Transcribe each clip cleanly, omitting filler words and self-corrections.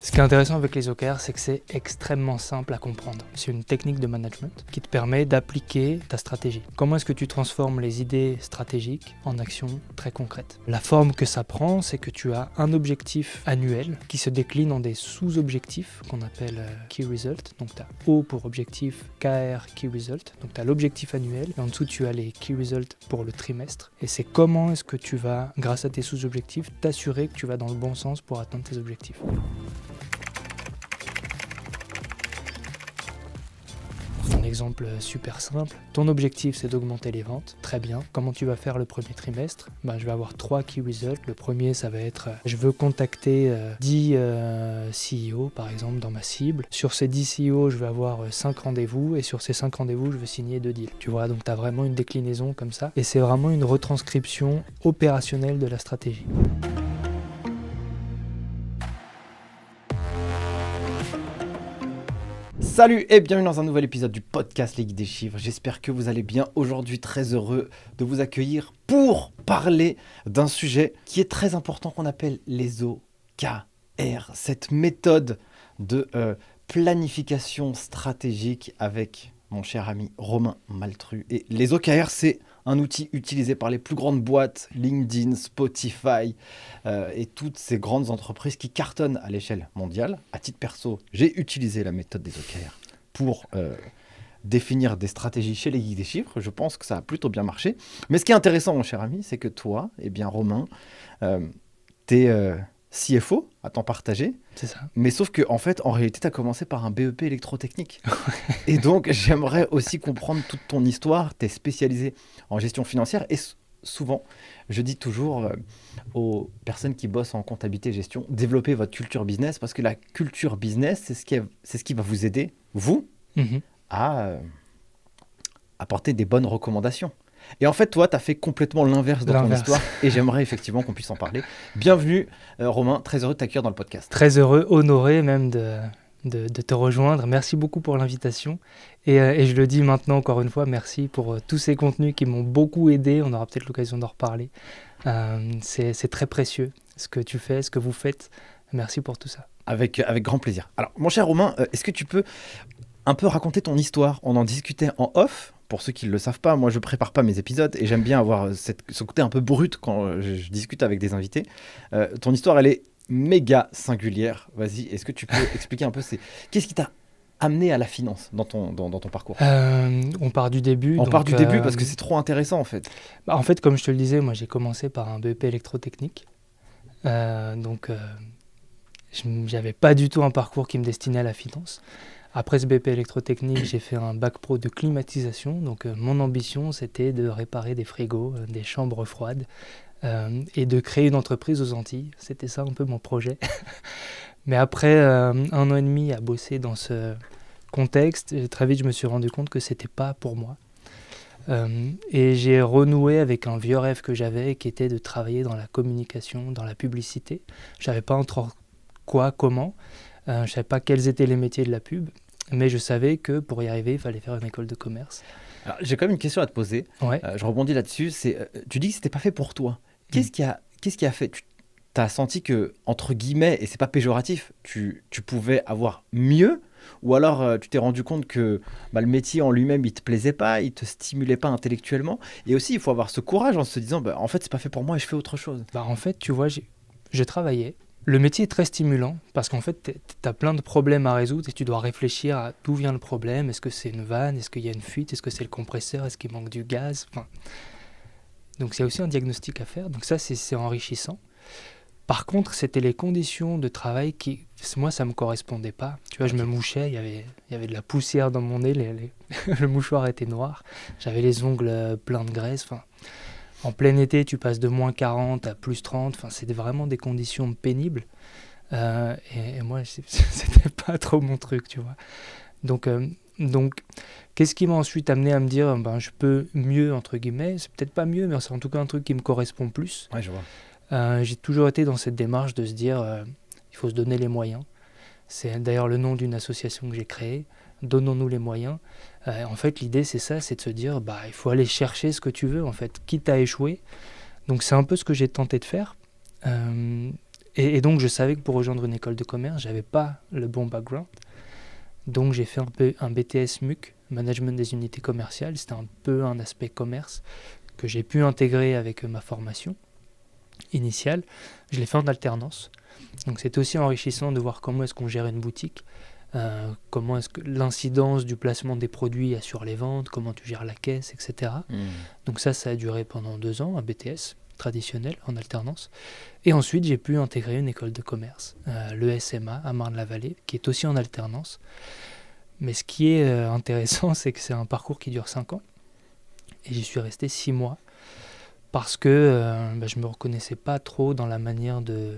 Ce qui est intéressant avec les OKR, c'est que c'est extrêmement simple à comprendre. C'est une technique de management qui te permet d'appliquer ta stratégie. Comment est-ce que tu transformes les idées stratégiques en actions très concrètes? La forme que ça prend, c'est que tu as un objectif annuel qui se décline en des sous-objectifs qu'on appelle Key Result. Donc tu as O pour objectif, KR, Key Result. Donc tu as l'objectif annuel et en dessous tu as les Key Result pour le trimestre. Et c'est comment est-ce que tu vas, grâce à tes sous-objectifs, t'assurer que tu vas dans le bon sens pour atteindre tes objectifs. Un exemple super simple, ton objectif c'est d'augmenter les ventes, très bien. Comment tu vas faire le premier trimestre? Je vais avoir 3 key results. Le premier ça va être, je veux contacter 10 CEO par exemple dans ma cible. Sur ces 10 CEO je vais avoir 5 rendez-vous et sur ces 5 rendez-vous je veux signer 2 deals. Tu vois, donc tu as vraiment une déclinaison comme ça et c'est vraiment une retranscription opérationnelle de la stratégie. Salut et bienvenue dans un nouvel épisode du podcast Les Guides des Chiffres. J'espère que vous allez bien. Aujourd'hui, très heureux de vous accueillir pour parler d'un sujet qui est très important qu'on appelle les OKR. Cette méthode de planification stratégique avec mon cher ami Romain Maltru. Et les OKR, c'est un outil utilisé par les plus grandes boîtes, LinkedIn, Spotify et toutes ces grandes entreprises qui cartonnent à l'échelle mondiale. À titre perso, j'ai utilisé la méthode des OKR pour définir des stratégies chez les Guides des Chiffres. Je pense que ça a plutôt bien marché. Mais ce qui est intéressant, mon cher ami, c'est que toi, Romain, t'es CFO à temps partagé. C'est ça. Mais sauf que, en fait, en réalité, tu as commencé par un BEP électrotechnique. Et donc, j'aimerais aussi comprendre toute ton histoire. Tu es spécialisé en gestion financière. Et souvent, je dis toujours aux personnes qui bossent en comptabilité et gestion, développez votre culture business parce que la culture business, c'est ce qui va vous aider, vous, à apporter des bonnes recommandations. Et en fait, toi, tu as fait complètement l'inverse dans ton histoire et j'aimerais effectivement qu'on puisse en parler. Bienvenue, Romain, très heureux de t'accueillir dans le podcast. Très heureux, honoré même de te rejoindre. Merci beaucoup pour l'invitation. Et je le dis maintenant encore une fois, merci pour tous ces contenus qui m'ont beaucoup aidé. On aura peut-être l'occasion d'en reparler. C'est très précieux ce que tu fais, ce que vous faites. Merci pour tout ça. Avec grand plaisir. Alors, mon cher Romain, est-ce que tu peux un peu raconter ton histoire? On en discutait en off. Pour ceux qui ne le savent pas, moi je prépare pas mes épisodes et j'aime bien avoir ce côté un peu brut quand je discute avec des invités. Ton histoire, elle est méga singulière. Vas-y, est-ce que tu peux expliquer un peu qu'est-ce qui t'a amené à la finance dans ton parcours? On part du début. On part du début parce que c'est trop intéressant en fait. En fait, comme je te le disais, moi j'ai commencé par un BEP électrotechnique. J'avais pas du tout un parcours qui me destinait à la finance. Après ce BP électrotechnique, j'ai fait un bac pro de climatisation. Donc mon ambition, c'était de réparer des frigos, des chambres froides et de créer une entreprise aux Antilles. C'était ça un peu mon projet. Mais après 1 an et demi à bosser dans ce contexte, très vite je me suis rendu compte que c'était pas pour moi. Et j'ai renoué avec un vieux rêve que j'avais qui était de travailler dans la communication, dans la publicité. Je savais pas entre quoi, comment. Je ne savais pas quels étaient les métiers de la pub, mais je savais que pour y arriver, il fallait faire une école de commerce. Alors, j'ai quand même une question à te poser. Ouais. Je rebondis là-dessus. Tu dis que ce n'était pas fait pour toi. Qu'est-ce qui a fait? Tu as senti que, entre guillemets, et ce n'est pas péjoratif, tu pouvais avoir mieux? Ou alors tu t'es rendu compte que le métier en lui-même, il ne te plaisait pas, il ne te stimulait pas intellectuellement? Et aussi, il faut avoir ce courage en se disant, en fait, ce n'est pas fait pour moi et je fais autre chose. En fait, tu vois, j'ai travaillé. Le métier est très stimulant parce qu'en fait, tu as plein de problèmes à résoudre et tu dois réfléchir à d'où vient le problème. Est-ce que c'est une vanne? Est-ce qu'il y a une fuite? Est-ce que c'est le compresseur? Est-ce qu'il manque du gaz? Donc, c'est aussi un diagnostic à faire. Donc ça, c'est enrichissant. Par contre, c'était les conditions de travail qui, moi, ça ne me correspondait pas. Tu vois, je me mouchais, il y avait de la poussière dans mon nez, le mouchoir était noir. J'avais les ongles pleins de graisse. En plein été, tu passes de moins 40 à plus 30. C'était vraiment des conditions pénibles. Et moi, c'était pas trop mon truc, tu vois. Donc, qu'est-ce qui m'a ensuite amené à me dire, je peux mieux, entre guillemets. C'est peut-être pas mieux, mais c'est en tout cas un truc qui me correspond plus. Ouais, je vois. J'ai toujours été dans cette démarche de se dire, il faut se donner les moyens. C'est d'ailleurs le nom d'une association que j'ai créée. Donnons-nous les moyens. En fait, l'idée, c'est ça, c'est de se dire, il faut aller chercher ce que tu veux, en fait, quitte à échouer. Donc, c'est un peu ce que j'ai tenté de faire. Et donc, je savais que pour rejoindre une école de commerce, j'avais pas le bon background. Donc, j'ai fait un BTS MUC, Management des unités commerciales. C'était un peu un aspect commerce que j'ai pu intégrer avec ma formation initiale. Je l'ai fait en alternance. Donc, c'était aussi enrichissant de voir comment est-ce qu'on gère une boutique, comment est-ce que l'incidence du placement des produits sur les ventes, comment tu gères la caisse, etc. Donc ça a duré pendant 2 ans, un BTS traditionnel en alternance. Et ensuite, j'ai pu intégrer une école de commerce, le SMA à Marne-la-Vallée, qui est aussi en alternance. Mais ce qui est intéressant, c'est que c'est un parcours qui dure 5 ans. Et j'y suis resté 6 mois parce que je ne me reconnaissais pas trop dans la manière de...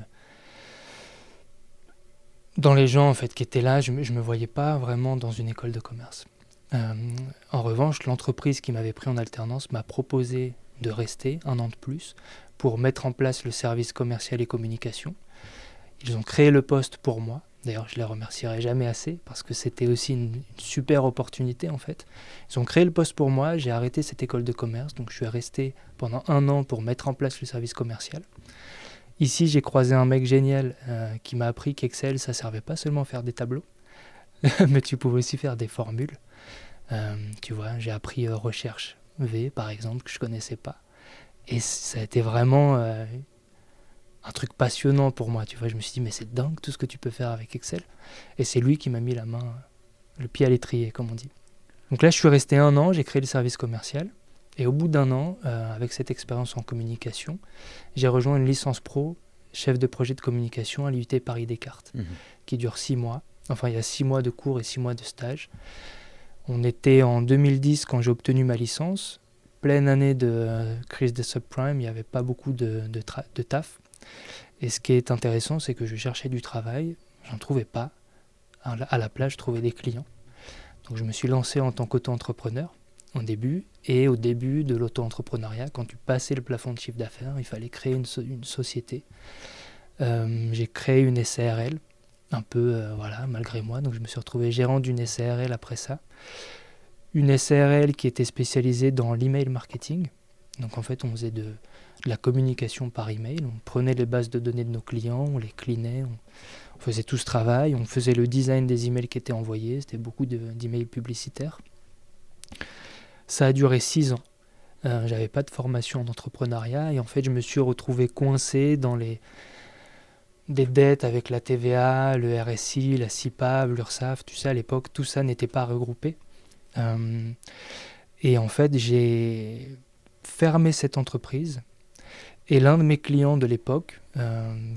Dans les gens en fait, qui étaient là, je ne me voyais pas vraiment dans une école de commerce. En revanche, l'entreprise qui m'avait pris en alternance m'a proposé de rester 1 an de plus pour mettre en place le service commercial et communication. Ils ont créé le poste pour moi. D'ailleurs, je ne les remercierai jamais assez parce que c'était aussi une super opportunité en fait. Ils ont créé le poste pour moi, j'ai arrêté cette école de commerce, donc je suis resté pendant 1 an pour mettre en place le service commercial. Ici, j'ai croisé un mec génial qui m'a appris qu'Excel, ça ne servait pas seulement à faire des tableaux, mais tu pouvais aussi faire des formules. Tu vois, j'ai appris recherche V, par exemple, que je ne connaissais pas. Et ça a été vraiment un truc passionnant pour moi. Tu vois, je me suis dit, mais c'est dingue tout ce que tu peux faire avec Excel. Et c'est lui qui m'a mis le pied à l'étrier, comme on dit. Donc là, je suis resté 1 an, j'ai créé le service commercial. Et au bout d'1 an, avec cette expérience en communication, j'ai rejoint une licence pro, chef de projet de communication à l'IUT Paris-Descartes, qui dure 6 mois. Enfin, il y a 6 mois de cours et 6 mois de stage. On était en 2010 quand j'ai obtenu ma licence. Pleine année de crise des subprimes, il n'y avait pas beaucoup de taf. Et ce qui est intéressant, c'est que je cherchais du travail, j'en trouvais pas. À la place, je trouvais des clients. Donc je me suis lancé en tant qu'auto-entrepreneur au début. Et au début de l'auto-entrepreneuriat, quand tu passais le plafond de chiffre d'affaires, il fallait créer une société. J'ai créé une SARL, un peu malgré moi. Donc je me suis retrouvé gérant d'une SARL après ça. Une SARL qui était spécialisée dans l'email marketing. Donc en fait, on faisait de la communication par email. On prenait les bases de données de nos clients, on les cleanait, on faisait tout ce travail, on faisait le design des emails qui étaient envoyés. C'était beaucoup d'emails publicitaires. Ça a duré 6 ans. J'avais pas de formation en entrepreneuriat et en fait, je me suis retrouvé coincé dans des dettes avec la TVA, le RSI, la CIPAV, l'URSSAF. Tu sais, à l'époque, tout ça n'était pas regroupé. Et en fait, j'ai fermé cette entreprise et l'un de mes clients de l'époque,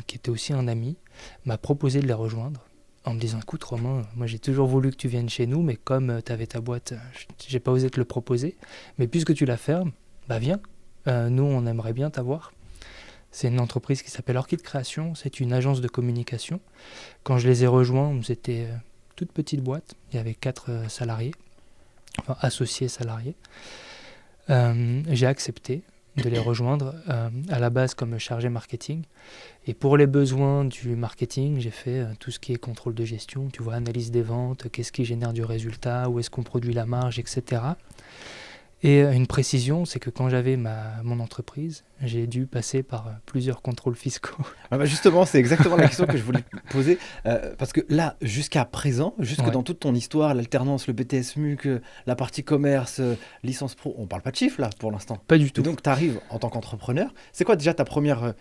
qui était aussi un ami, m'a proposé de les rejoindre en me disant, écoute Romain, moi j'ai toujours voulu que tu viennes chez nous, mais comme tu avais ta boîte, j'ai pas osé te le proposer, mais puisque tu la fermes, bah viens, nous on aimerait bien t'avoir. C'est une entreprise qui s'appelle Orchid Création, c'est une agence de communication. Quand je les ai rejoints, c'était toute petite boîte, il y avait 4 salariés, enfin associés salariés. J'ai accepté de les rejoindre à la base comme chargé marketing. Et pour les besoins du marketing, j'ai fait tout ce qui est contrôle de gestion, tu vois, analyse des ventes, qu'est-ce qui génère du résultat, où est-ce qu'on produit la marge, etc. Et une précision, c'est que quand j'avais mon entreprise, j'ai dû passer par plusieurs contrôles fiscaux. Justement, c'est exactement la question que je voulais te poser. Parce que là, jusqu'à présent, dans toute ton histoire, l'alternance, le BTS MUC, la partie commerce, licence pro, on parle pas de chiffres là pour l'instant. Pas du tout. Et donc, tu arrives en tant qu'entrepreneur. C'est quoi déjà ta première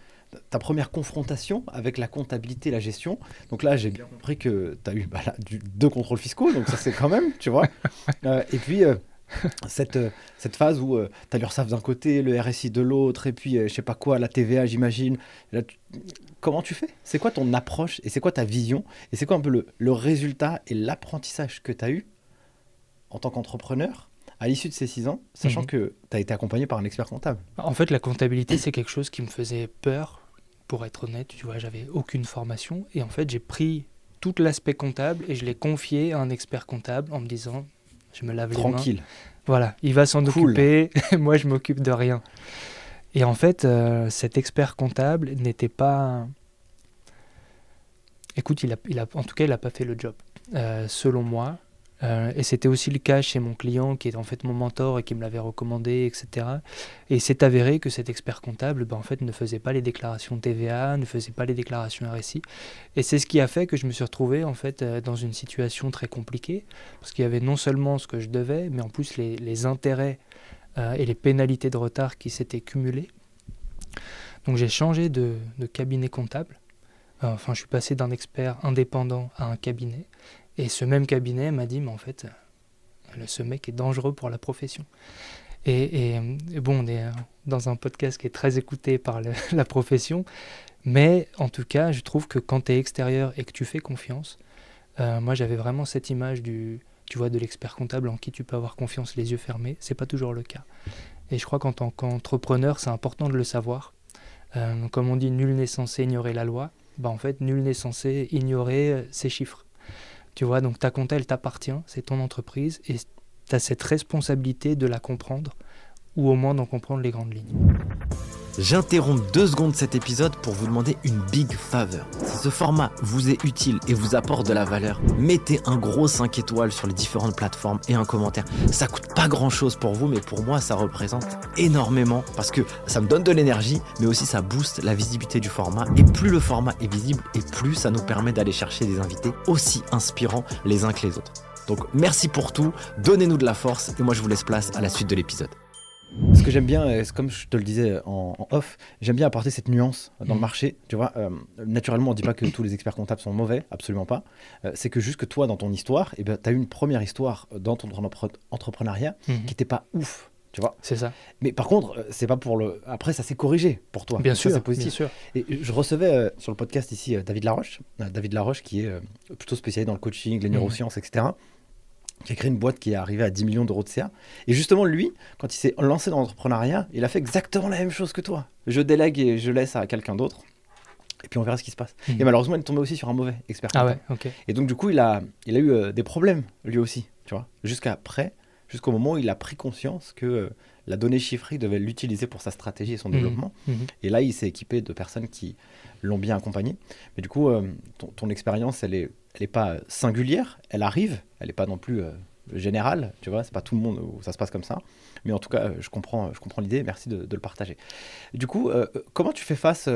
confrontation avec la comptabilité et la gestion? Donc là, j'ai bien compris que tu as eu 2 contrôles fiscaux, donc ça c'est quand même, tu vois. Et puis... cette phase où tu as l'URSSAF d'un côté, le RSI de l'autre, et puis je sais pas quoi, la TVA j'imagine. Là, comment tu fais? C'est quoi ton approche et c'est quoi ta vision? Et c'est quoi un peu le résultat et l'apprentissage que tu as eu en tant qu'entrepreneur à l'issue de ces 6 ans, sachant que tu as été accompagné par un expert comptable? En fait, la comptabilité, c'est quelque chose qui me faisait peur, pour être honnête. Tu vois, j'avais aucune formation. Et en fait, j'ai pris tout l'aspect comptable et je l'ai confié à un expert comptable en me disant... Je me lave les mains. Tranquille. Voilà, il va s'en occuper, moi je m'occupe de rien. Et en fait, cet expert comptable n'était pas... Écoute, en tout cas, il n'a pas fait le job. Selon moi, Et c'était aussi le cas chez mon client qui est en fait mon mentor et qui me l'avait recommandé, etc. Et il s'est avéré que cet expert comptable en fait, ne faisait pas les déclarations TVA, ne faisait pas les déclarations RSI. Et c'est ce qui a fait que je me suis retrouvé en fait, dans une situation très compliquée, parce qu'il y avait non seulement ce que je devais, mais en plus les intérêts et les pénalités de retard qui s'étaient cumulées. Donc j'ai changé de cabinet comptable. Je suis passé d'un expert indépendant à un cabinet. Et ce même cabinet m'a dit, mais en fait, ce mec est dangereux pour la profession. Et bon, on est dans un podcast qui est très écouté par la profession, mais en tout cas, je trouve que quand tu es extérieur et que tu fais confiance, moi j'avais vraiment cette image tu vois, de l'expert comptable en qui tu peux avoir confiance les yeux fermés. C'est pas toujours le cas. Et je crois qu'en tant qu'entrepreneur, c'est important de le savoir. Comme on dit, nul n'est censé ignorer la loi. En fait, nul n'est censé ignorer ces chiffres. Tu vois, donc ta compta, elle t'appartient, c'est ton entreprise, et tu as cette responsabilité de la comprendre, ou au moins d'en comprendre les grandes lignes. J'interromps 2 secondes cet épisode pour vous demander une big favor. Si ce format vous est utile et vous apporte de la valeur, mettez un gros 5 étoiles sur les différentes plateformes et un commentaire. Ça coûte pas grand chose pour vous, mais pour moi ça représente énormément parce que ça me donne de l'énergie, mais aussi ça booste la visibilité du format. Et plus le format est visible, et plus ça nous permet d'aller chercher des invités aussi inspirants les uns que les autres. Donc merci pour tout, donnez-nous de la force et moi je vous laisse place à la suite de l'épisode. Ce que j'aime bien, comme je te le disais en off, j'aime bien apporter cette nuance dans le marché. Tu vois, naturellement, on ne dit pas que tous les experts comptables sont mauvais, absolument pas. C'est que juste que toi, dans ton histoire, tu as eu une première histoire dans ton entrepreneuriat qui n'était pas ouf. Tu vois. C'est ça. Mais par contre, c'est pas pour le. Après, ça s'est corrigé pour toi. Bien ça, sûr, c'est positif. bien sûr. Et je recevais sur le podcast ici David Laroche. David Laroche qui est plutôt spécialisé dans le coaching, les neurosciences, etc. Qui a créé une boîte qui est arrivée à 10 millions d'euros de CA. Et justement, lui, quand il s'est lancé dans l'entrepreneuriat, il a fait exactement la même chose que toi. Je délègue et je laisse à quelqu'un d'autre. Et puis on verra ce qui se passe. Et malheureusement, il est tombé aussi sur un mauvais expert. Ah ouais, ok. Et donc du coup, il a eu des problèmes, lui aussi, tu vois. Jusqu'au moment où il a pris conscience que la donnée chiffrée, il devait l'utiliser pour sa stratégie et son développement. Et là, il s'est équipé de personnes qui l'ont bien accompagné. Mais du coup, ton expérience, elle est pas singulière, elle arrive, elle n'est pas non plus générale, tu vois, c'est pas tout le monde où ça se passe comme ça. Mais en tout cas, je comprends l'idée, merci de le partager. Du coup, comment tu fais face,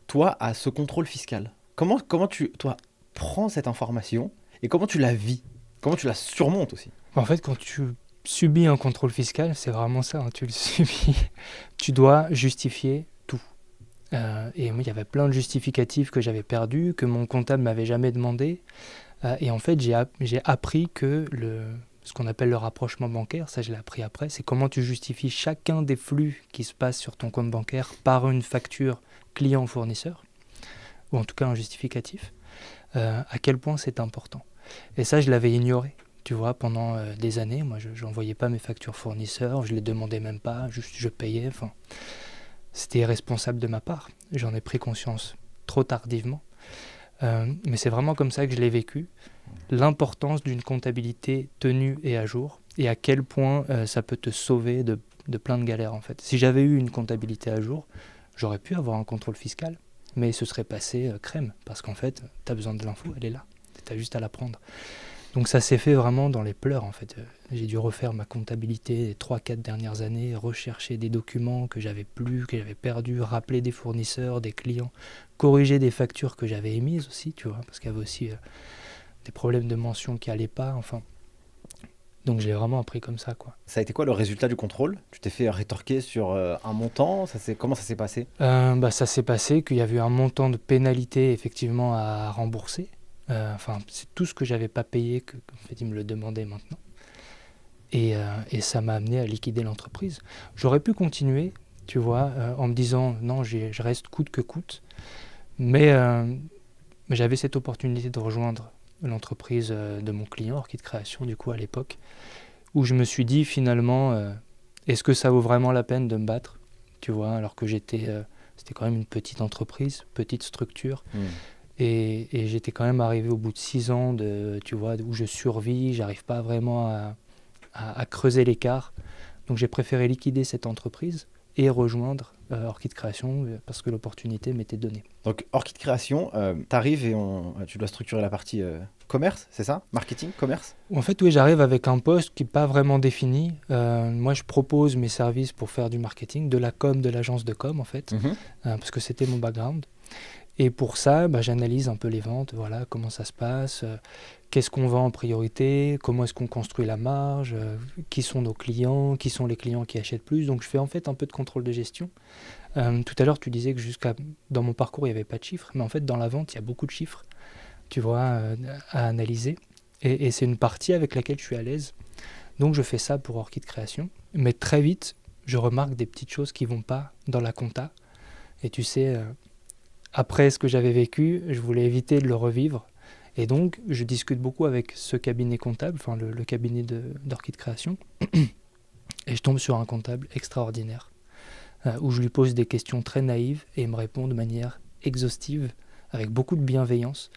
toi, à ce contrôle fiscal ? Comment tu, toi, prends cette information et comment tu la vis ? Comment tu la surmontes aussi ? En fait, quand tu subis un contrôle fiscal, c'est vraiment ça, hein, tu le subis. Tu dois justifier tout. Et moi, il y avait plein de justificatifs que j'avais perdus, que mon comptable m'avait jamais demandé. Et en fait, j'ai appris que ce qu'on appelle le rapprochement bancaire, ça je l'ai appris après, c'est comment tu justifies chacun des flux qui se passent sur ton compte bancaire par une facture client-fournisseur, ou en tout cas un justificatif, à quel point c'est important. Et ça, je l'avais ignoré. Tu vois, pendant des années, moi, je n'envoyais pas mes factures fournisseurs, je ne les demandais même pas, juste je payais. C'était irresponsable de ma part. J'en ai pris conscience trop tardivement. Mais c'est vraiment comme ça que je l'ai vécu. L'importance d'une comptabilité tenue et à jour, et à quel point ça peut te sauver de plein de galères, en fait. Si j'avais eu une comptabilité à jour, j'aurais pu avoir un contrôle fiscal, mais ce serait passé crème, parce qu'en fait, tu as besoin de l'info, elle est là. Tu as juste à la prendre. Donc ça s'est fait vraiment dans les pleurs, en fait. J'ai dû refaire ma comptabilité les 3-4 dernières années, rechercher des documents que j'avais plus, que j'avais perdus, rappeler des fournisseurs, des clients, corriger des factures que j'avais émises aussi, tu vois, parce qu'il y avait aussi des problèmes de mention qui n'allaient pas, enfin. Donc je l'ai vraiment appris comme ça, quoi. Ça a été quoi le résultat du contrôle ? Tu t'es fait rétorquer sur un montant ? Comment ça s'est passé ? Ça s'est passé qu'il y avait un montant de pénalité effectivement à rembourser. C'est tout ce que j'avais pas payé qu'en fait, ils me le demandaient maintenant. Et ça m'a amené à liquider l'entreprise. J'aurais pu continuer, tu vois, en me disant non, je reste coûte que coûte. Mais j'avais cette opportunité de rejoindre l'entreprise de mon client, Orchid Création, du coup, à l'époque, où je me suis dit finalement, est-ce que ça vaut vraiment la peine de me battre, tu vois, alors que c'était quand même une petite entreprise, petite structure. Et j'étais quand même arrivé au bout de 6 ans tu vois, où je survis, j'arrive pas vraiment à creuser l'écart. Donc j'ai préféré liquider cette entreprise et rejoindre Orchid Création parce que l'opportunité m'était donnée. Donc, Orchid Création, tu arrives et tu dois structurer la partie commerce, c'est ça? Marketing, commerce? En fait, oui, j'arrive avec un poste qui n'est pas vraiment défini. Moi, je propose mes services pour faire du marketing, de la com, de l'agence de com, en fait, parce que c'était mon background. Et pour ça, j'analyse un peu les ventes, voilà, comment ça se passe, qu'est-ce qu'on vend en priorité, comment est-ce qu'on construit la marge, qui sont nos clients, qui sont les clients qui achètent plus. Donc, je fais en fait un peu de contrôle de gestion. Tout à l'heure, tu disais que dans mon parcours, il n'y avait pas de chiffres, mais en fait, dans la vente, il y a beaucoup de chiffres, tu vois, à analyser. Et c'est une partie avec laquelle je suis à l'aise. Donc, je fais ça pour Orchid Création. Mais très vite, je remarque des petites choses qui ne vont pas dans la compta. Et tu sais, après ce que j'avais vécu, je voulais éviter de le revivre. Et donc, je discute beaucoup avec ce cabinet comptable, enfin le cabinet d'Orchid Création. Et je tombe sur un comptable extraordinaire, où je lui pose des questions très naïves et il me répond de manière exhaustive, avec beaucoup de bienveillance.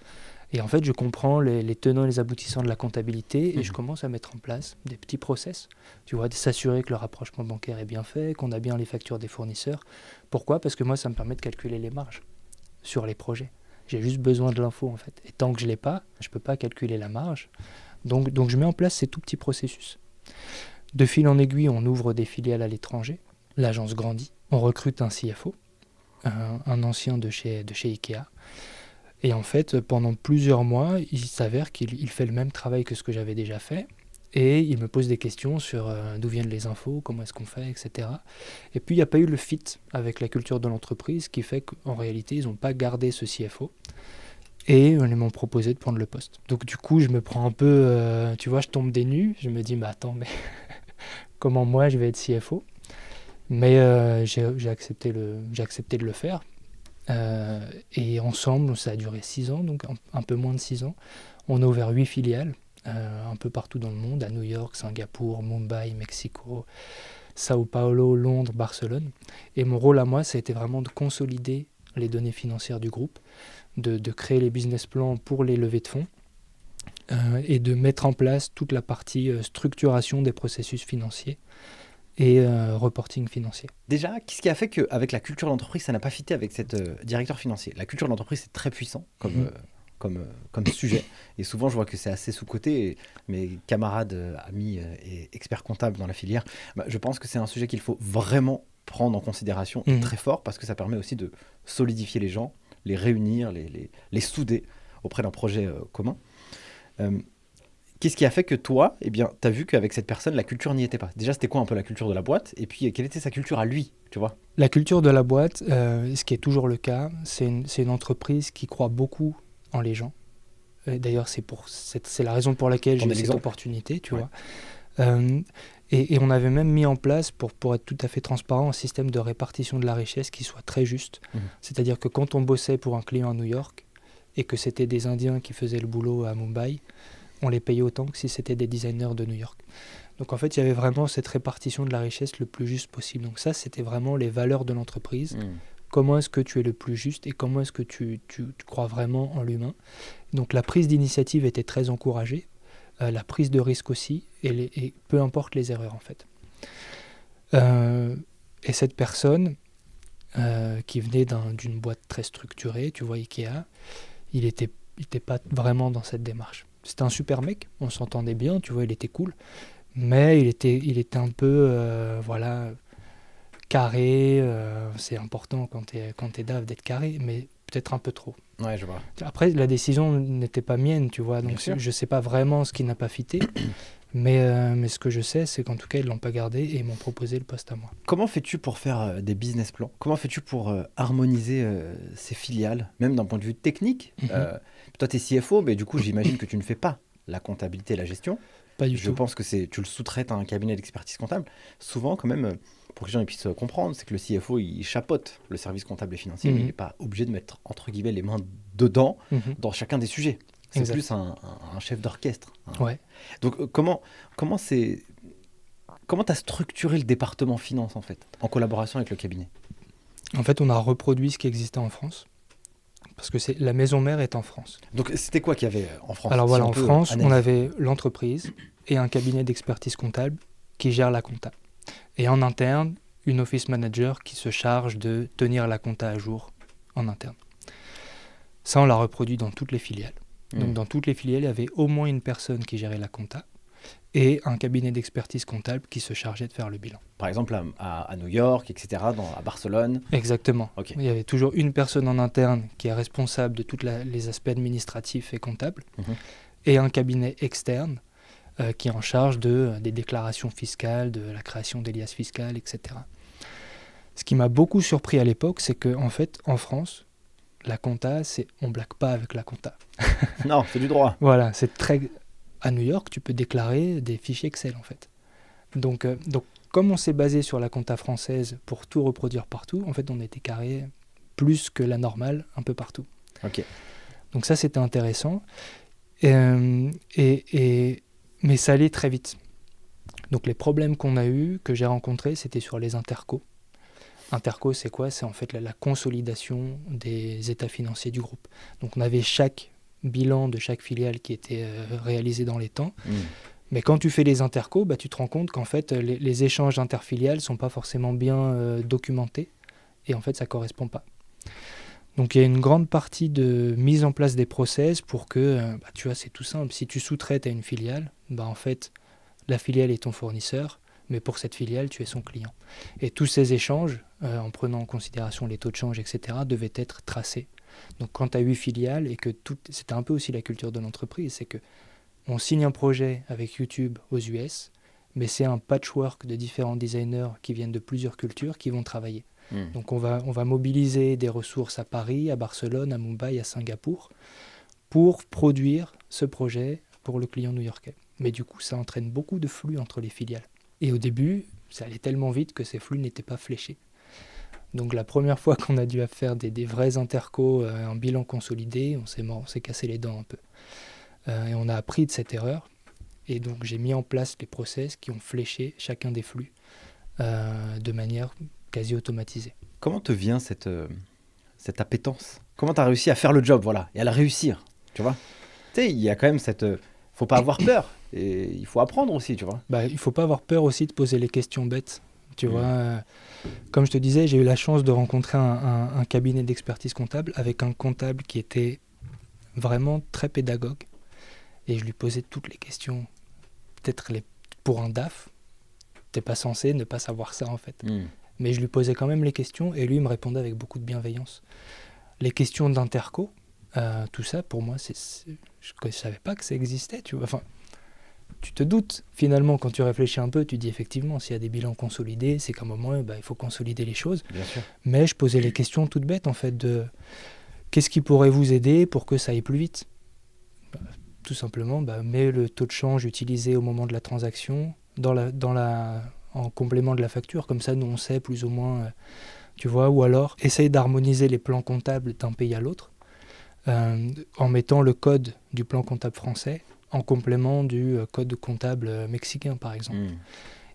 Et en fait, je comprends les tenants et les aboutissants de la comptabilité et je commence à mettre en place des petits process. Tu vois, de s'assurer que le rapprochement bancaire est bien fait, qu'on a bien les factures des fournisseurs. Pourquoi ? Parce que moi, ça me permet de calculer les marges sur les projets. J'ai juste besoin de l'info, en fait. Et tant que je ne l'ai pas, je ne peux pas calculer la marge. Donc, je mets en place ces tout petits processus. De fil en aiguille, on ouvre des filiales à l'étranger. L'agence grandit. On recrute un CFO, un ancien de chez Ikea. Et en fait, pendant plusieurs mois, il s'avère qu'il fait le même travail que ce que j'avais déjà fait. Et il me pose des questions sur d'où viennent les infos, comment est-ce qu'on fait, etc. Et puis, il n'y a pas eu le fit avec la culture de l'entreprise qui fait qu'en réalité, ils n'ont pas gardé ce CFO. Et ils m'ont proposé de prendre le poste. Donc du coup, je me prends un peu, tu vois, je tombe des nues. Je me dis, mais attends, mais comment moi, je vais être CFO ? Mais j'ai accepté de le faire. Et ensemble, ça a duré 6 ans, donc un peu moins de 6 ans. On a ouvert 8 filiales, un peu partout dans le monde, à New York, Singapour, Mumbai, Mexico, Sao Paulo, Londres, Barcelone. Et mon rôle à moi, ça a été vraiment de consolider les données financières du groupe, de créer les business plans pour les levées de fonds, et de mettre en place toute la partie structuration des processus financiers et reporting financier. Déjà, qu'est-ce qui a fait qu'avec la culture d'entreprise, ça n'a pas fité avec cette directeur financier? La culture d'entreprise, c'est très puissant comme sujet. Et souvent, je vois que c'est assez sous-coté. Et mes camarades, amis et experts comptables dans la filière, je pense que c'est un sujet qu'il faut vraiment prendre en considération et très fort parce que ça permet aussi de solidifier les gens, les réunir, les souder auprès d'un projet commun. Qu'est-ce qui a fait que toi, tu as vu qu'avec cette personne, la culture n'y était pas? Déjà, c'était quoi un peu la culture de la boîte? Et puis, quelle était sa culture à lui, tu vois? La culture de la boîte, ce qui est toujours le cas, c'est une entreprise qui croit beaucoup en les gens. Et d'ailleurs, c'est la raison pour laquelle j'ai eu cette opportunité, tu vois. Et on avait même mis en place, pour être tout à fait transparent, un système de répartition de la richesse qui soit très juste. C'est-à-dire que quand on bossait pour un client à New York et que c'était des Indiens qui faisaient le boulot à Mumbai, on les payait autant que si c'était des designers de New York. Donc en fait, il y avait vraiment cette répartition de la richesse le plus juste possible. Donc ça, c'était vraiment les valeurs de l'entreprise. Comment est-ce que tu es le plus juste et comment est-ce que tu crois vraiment en l'humain. Donc la prise d'initiative était très encouragée, la prise de risque aussi, et peu importe les erreurs en fait. Et cette personne qui venait d'une boîte très structurée, tu vois, Ikea, il était pas vraiment dans cette démarche. C'était un super mec, on s'entendait bien, tu vois, il était cool, mais il était un peu, carré. C'est important quand t'es DAF d'être carré, mais peut-être un peu trop. Ouais, je vois. Après, la décision n'était pas mienne, tu vois, donc je sais pas vraiment ce qui n'a pas fité, mais ce que je sais, c'est qu'en tout cas, ils l'ont pas gardé et ils m'ont proposé le poste à moi. Comment fais-tu pour faire des business plans? Comment fais-tu pour harmoniser ces filiales, même d'un point de vue technique? Toi, tu es CFO, mais du coup, j'imagine que tu ne fais pas la comptabilité et la gestion. Pas du tout. Je pense que tu le sous-traites à un cabinet d'expertise comptable. Souvent, quand même, pour que les gens puissent comprendre, c'est que le CFO, il chapeaute le service comptable et financier, mais il n'est pas obligé de mettre, entre guillemets, les mains dedans dans chacun des sujets. C'est plus un chef d'orchestre. Ouais. Donc, comment tu as structuré le département finance, en fait, en collaboration avec le cabinet? En fait, on a reproduit ce qui existait en France. Parce que la maison mère est en France. Donc, c'était quoi qu'il y avait en France? Alors voilà, en France, on avait l'entreprise et un cabinet d'expertise comptable qui gère la compta. Et en interne, une office manager qui se charge de tenir la compta à jour en interne. Ça, on l'a reproduit dans toutes les filiales. Donc dans toutes les filiales, il y avait au moins une personne qui gérait la compta et un cabinet d'expertise comptable qui se chargeait de faire le bilan. Par exemple, à New York, etc., à Barcelone. Exactement. Ok. Il y avait toujours une personne en interne qui est responsable de tous les aspects administratifs et comptables et un cabinet externe qui est en charge des déclarations fiscales, de la création des liasses fiscales, etc. Ce qui m'a beaucoup surpris à l'époque, c'est qu'en fait, en France, la compta, on ne blague pas avec la compta. Non, c'est du droit. Voilà, c'est très... À New York, tu peux déclarer des fichiers Excel, en fait. Donc comme on s'est basé sur la compta française pour tout reproduire partout, en fait, on était carré plus que la normale un peu partout. Ok. Donc ça, c'était intéressant. Mais ça allait très vite. Donc les problèmes qu'on a eus, que j'ai rencontrés, c'était sur les intercos. Interco, c'est quoi? C'est en fait la consolidation des états financiers du groupe. Donc on avait chaque bilan de chaque filiale qui était réalisé dans les temps. Mais quand tu fais les intercos, tu te rends compte qu'en fait les échanges interfiliales ne sont pas forcément bien documentés et en fait ça ne correspond pas. Donc il y a une grande partie de mise en place des process pour que, tu vois, c'est tout simple. Si tu sous-traites à une filiale, en fait la filiale est ton fournisseur, mais pour cette filiale, tu es son client. Et tous ces échanges, en prenant en considération les taux de change, etc., devaient être tracés. Donc quand tu as 8 filiales et que c'était un peu aussi la culture de l'entreprise, c'est que on signe un projet avec YouTube aux US, mais c'est un patchwork de différents designers qui viennent de plusieurs cultures qui vont travailler. Donc on va mobiliser des ressources à Paris, à Barcelone, à Mumbai, à Singapour pour produire ce projet pour le client new-yorkais. Mais du coup, ça entraîne beaucoup de flux entre les filiales. Et au début, ça allait tellement vite que ces flux n'étaient pas fléchés. Donc la première fois qu'on a dû faire des vrais intercos, un bilan consolidé, on s'est cassé les dents un peu. Et on a appris de cette erreur. Et donc j'ai mis en place les process qui ont fléché chacun des flux de manière quasi automatisée. Comment te vient cette appétence? Comment tu as réussi à faire le job, voilà, et à le réussir, tu vois? Tu sais, il y a quand même faut pas avoir peur. Et il faut apprendre aussi, tu vois. Il ne faut pas avoir peur aussi de poser les questions bêtes. Tu vois, comme je te disais, j'ai eu la chance de rencontrer un cabinet d'expertise comptable avec un comptable qui était vraiment très pédagogue. Et je lui posais toutes les questions. Peut-être pour un DAF, tu n'es pas censé ne pas savoir ça en fait. Mais je lui posais quand même les questions et lui me répondait avec beaucoup de bienveillance. Les questions d'interco, tout ça, pour moi, je ne savais pas que ça existait. Tu vois. Enfin, tu te doutes, finalement, quand tu réfléchis un peu, tu dis effectivement, s'il y a des bilans consolidés, c'est qu'à un moment, il faut consolider les choses. Bien sûr. Mais je posais les questions toutes bêtes, en fait, de qu'est-ce qui pourrait vous aider pour que ça aille plus vite? Tout simplement, mets le taux de change utilisé au moment de la transaction en complément de la facture, comme ça, nous, on sait plus ou moins, tu vois, ou alors, essaye d'harmoniser les plans comptables d'un pays à l'autre, en mettant le code du plan comptable français en complément du code comptable mexicain, par exemple.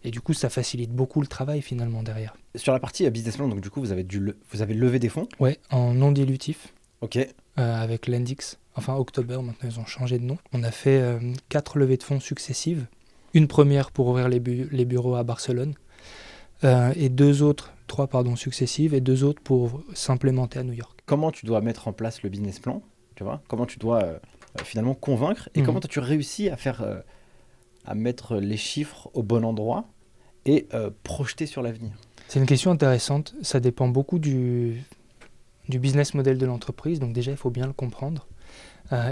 Et du coup, ça facilite beaucoup le travail, finalement, derrière. Sur la partie business plan, donc du coup, vous avez levé des fonds? Ouais, en non dilutif. Ok. Avec Lendix. Enfin, October, maintenant, ils ont changé de nom. On a fait 4 levées de fonds successives. Une première pour ouvrir les bureaux à Barcelone, et 3 successives, et 2 autres pour s'implémenter à New York. Comment tu dois mettre en place le business plan, tu vois? Comment tu dois finalement convaincre, et comment as-tu réussi à mettre les chiffres au bon endroit et projeter sur l'avenir? C'est une question intéressante. Ça dépend beaucoup du business model de l'entreprise. Donc déjà, il faut bien le comprendre.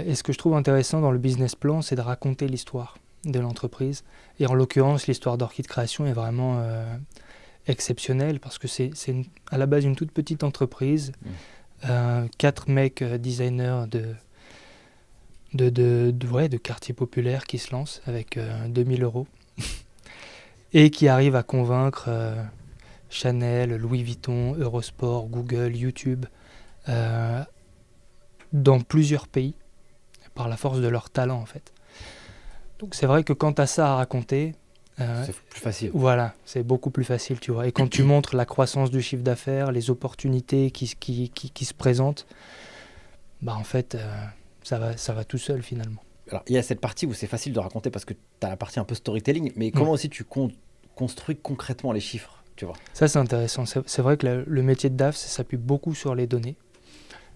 Et ce que je trouve intéressant dans le business plan, c'est de raconter l'histoire de l'entreprise. Et en l'occurrence, l'histoire d'Orchid Création est vraiment exceptionnelle parce que c'est à la base une toute petite entreprise. 4 mecs designers de quartier populaire qui se lancent avec 2000 € et qui arrivent à convaincre Chanel, Louis Vuitton, Eurosport, Google, YouTube dans plusieurs pays par la force de leur talent en fait. Donc c'est vrai que quand tu as ça à raconter, c'est plus facile. Voilà, c'est beaucoup plus facile, tu vois. Et quand tu montres la croissance du chiffre d'affaires, les opportunités qui se présentent, en fait, ça va tout seul finalement. Alors, il y a cette partie où c'est facile de raconter parce que tu as la partie un peu storytelling, mais comment aussi tu construis concrètement les chiffres? tu vois. Ça, c'est intéressant. C'est vrai que le métier de DAF, ça s'appuie beaucoup sur les données.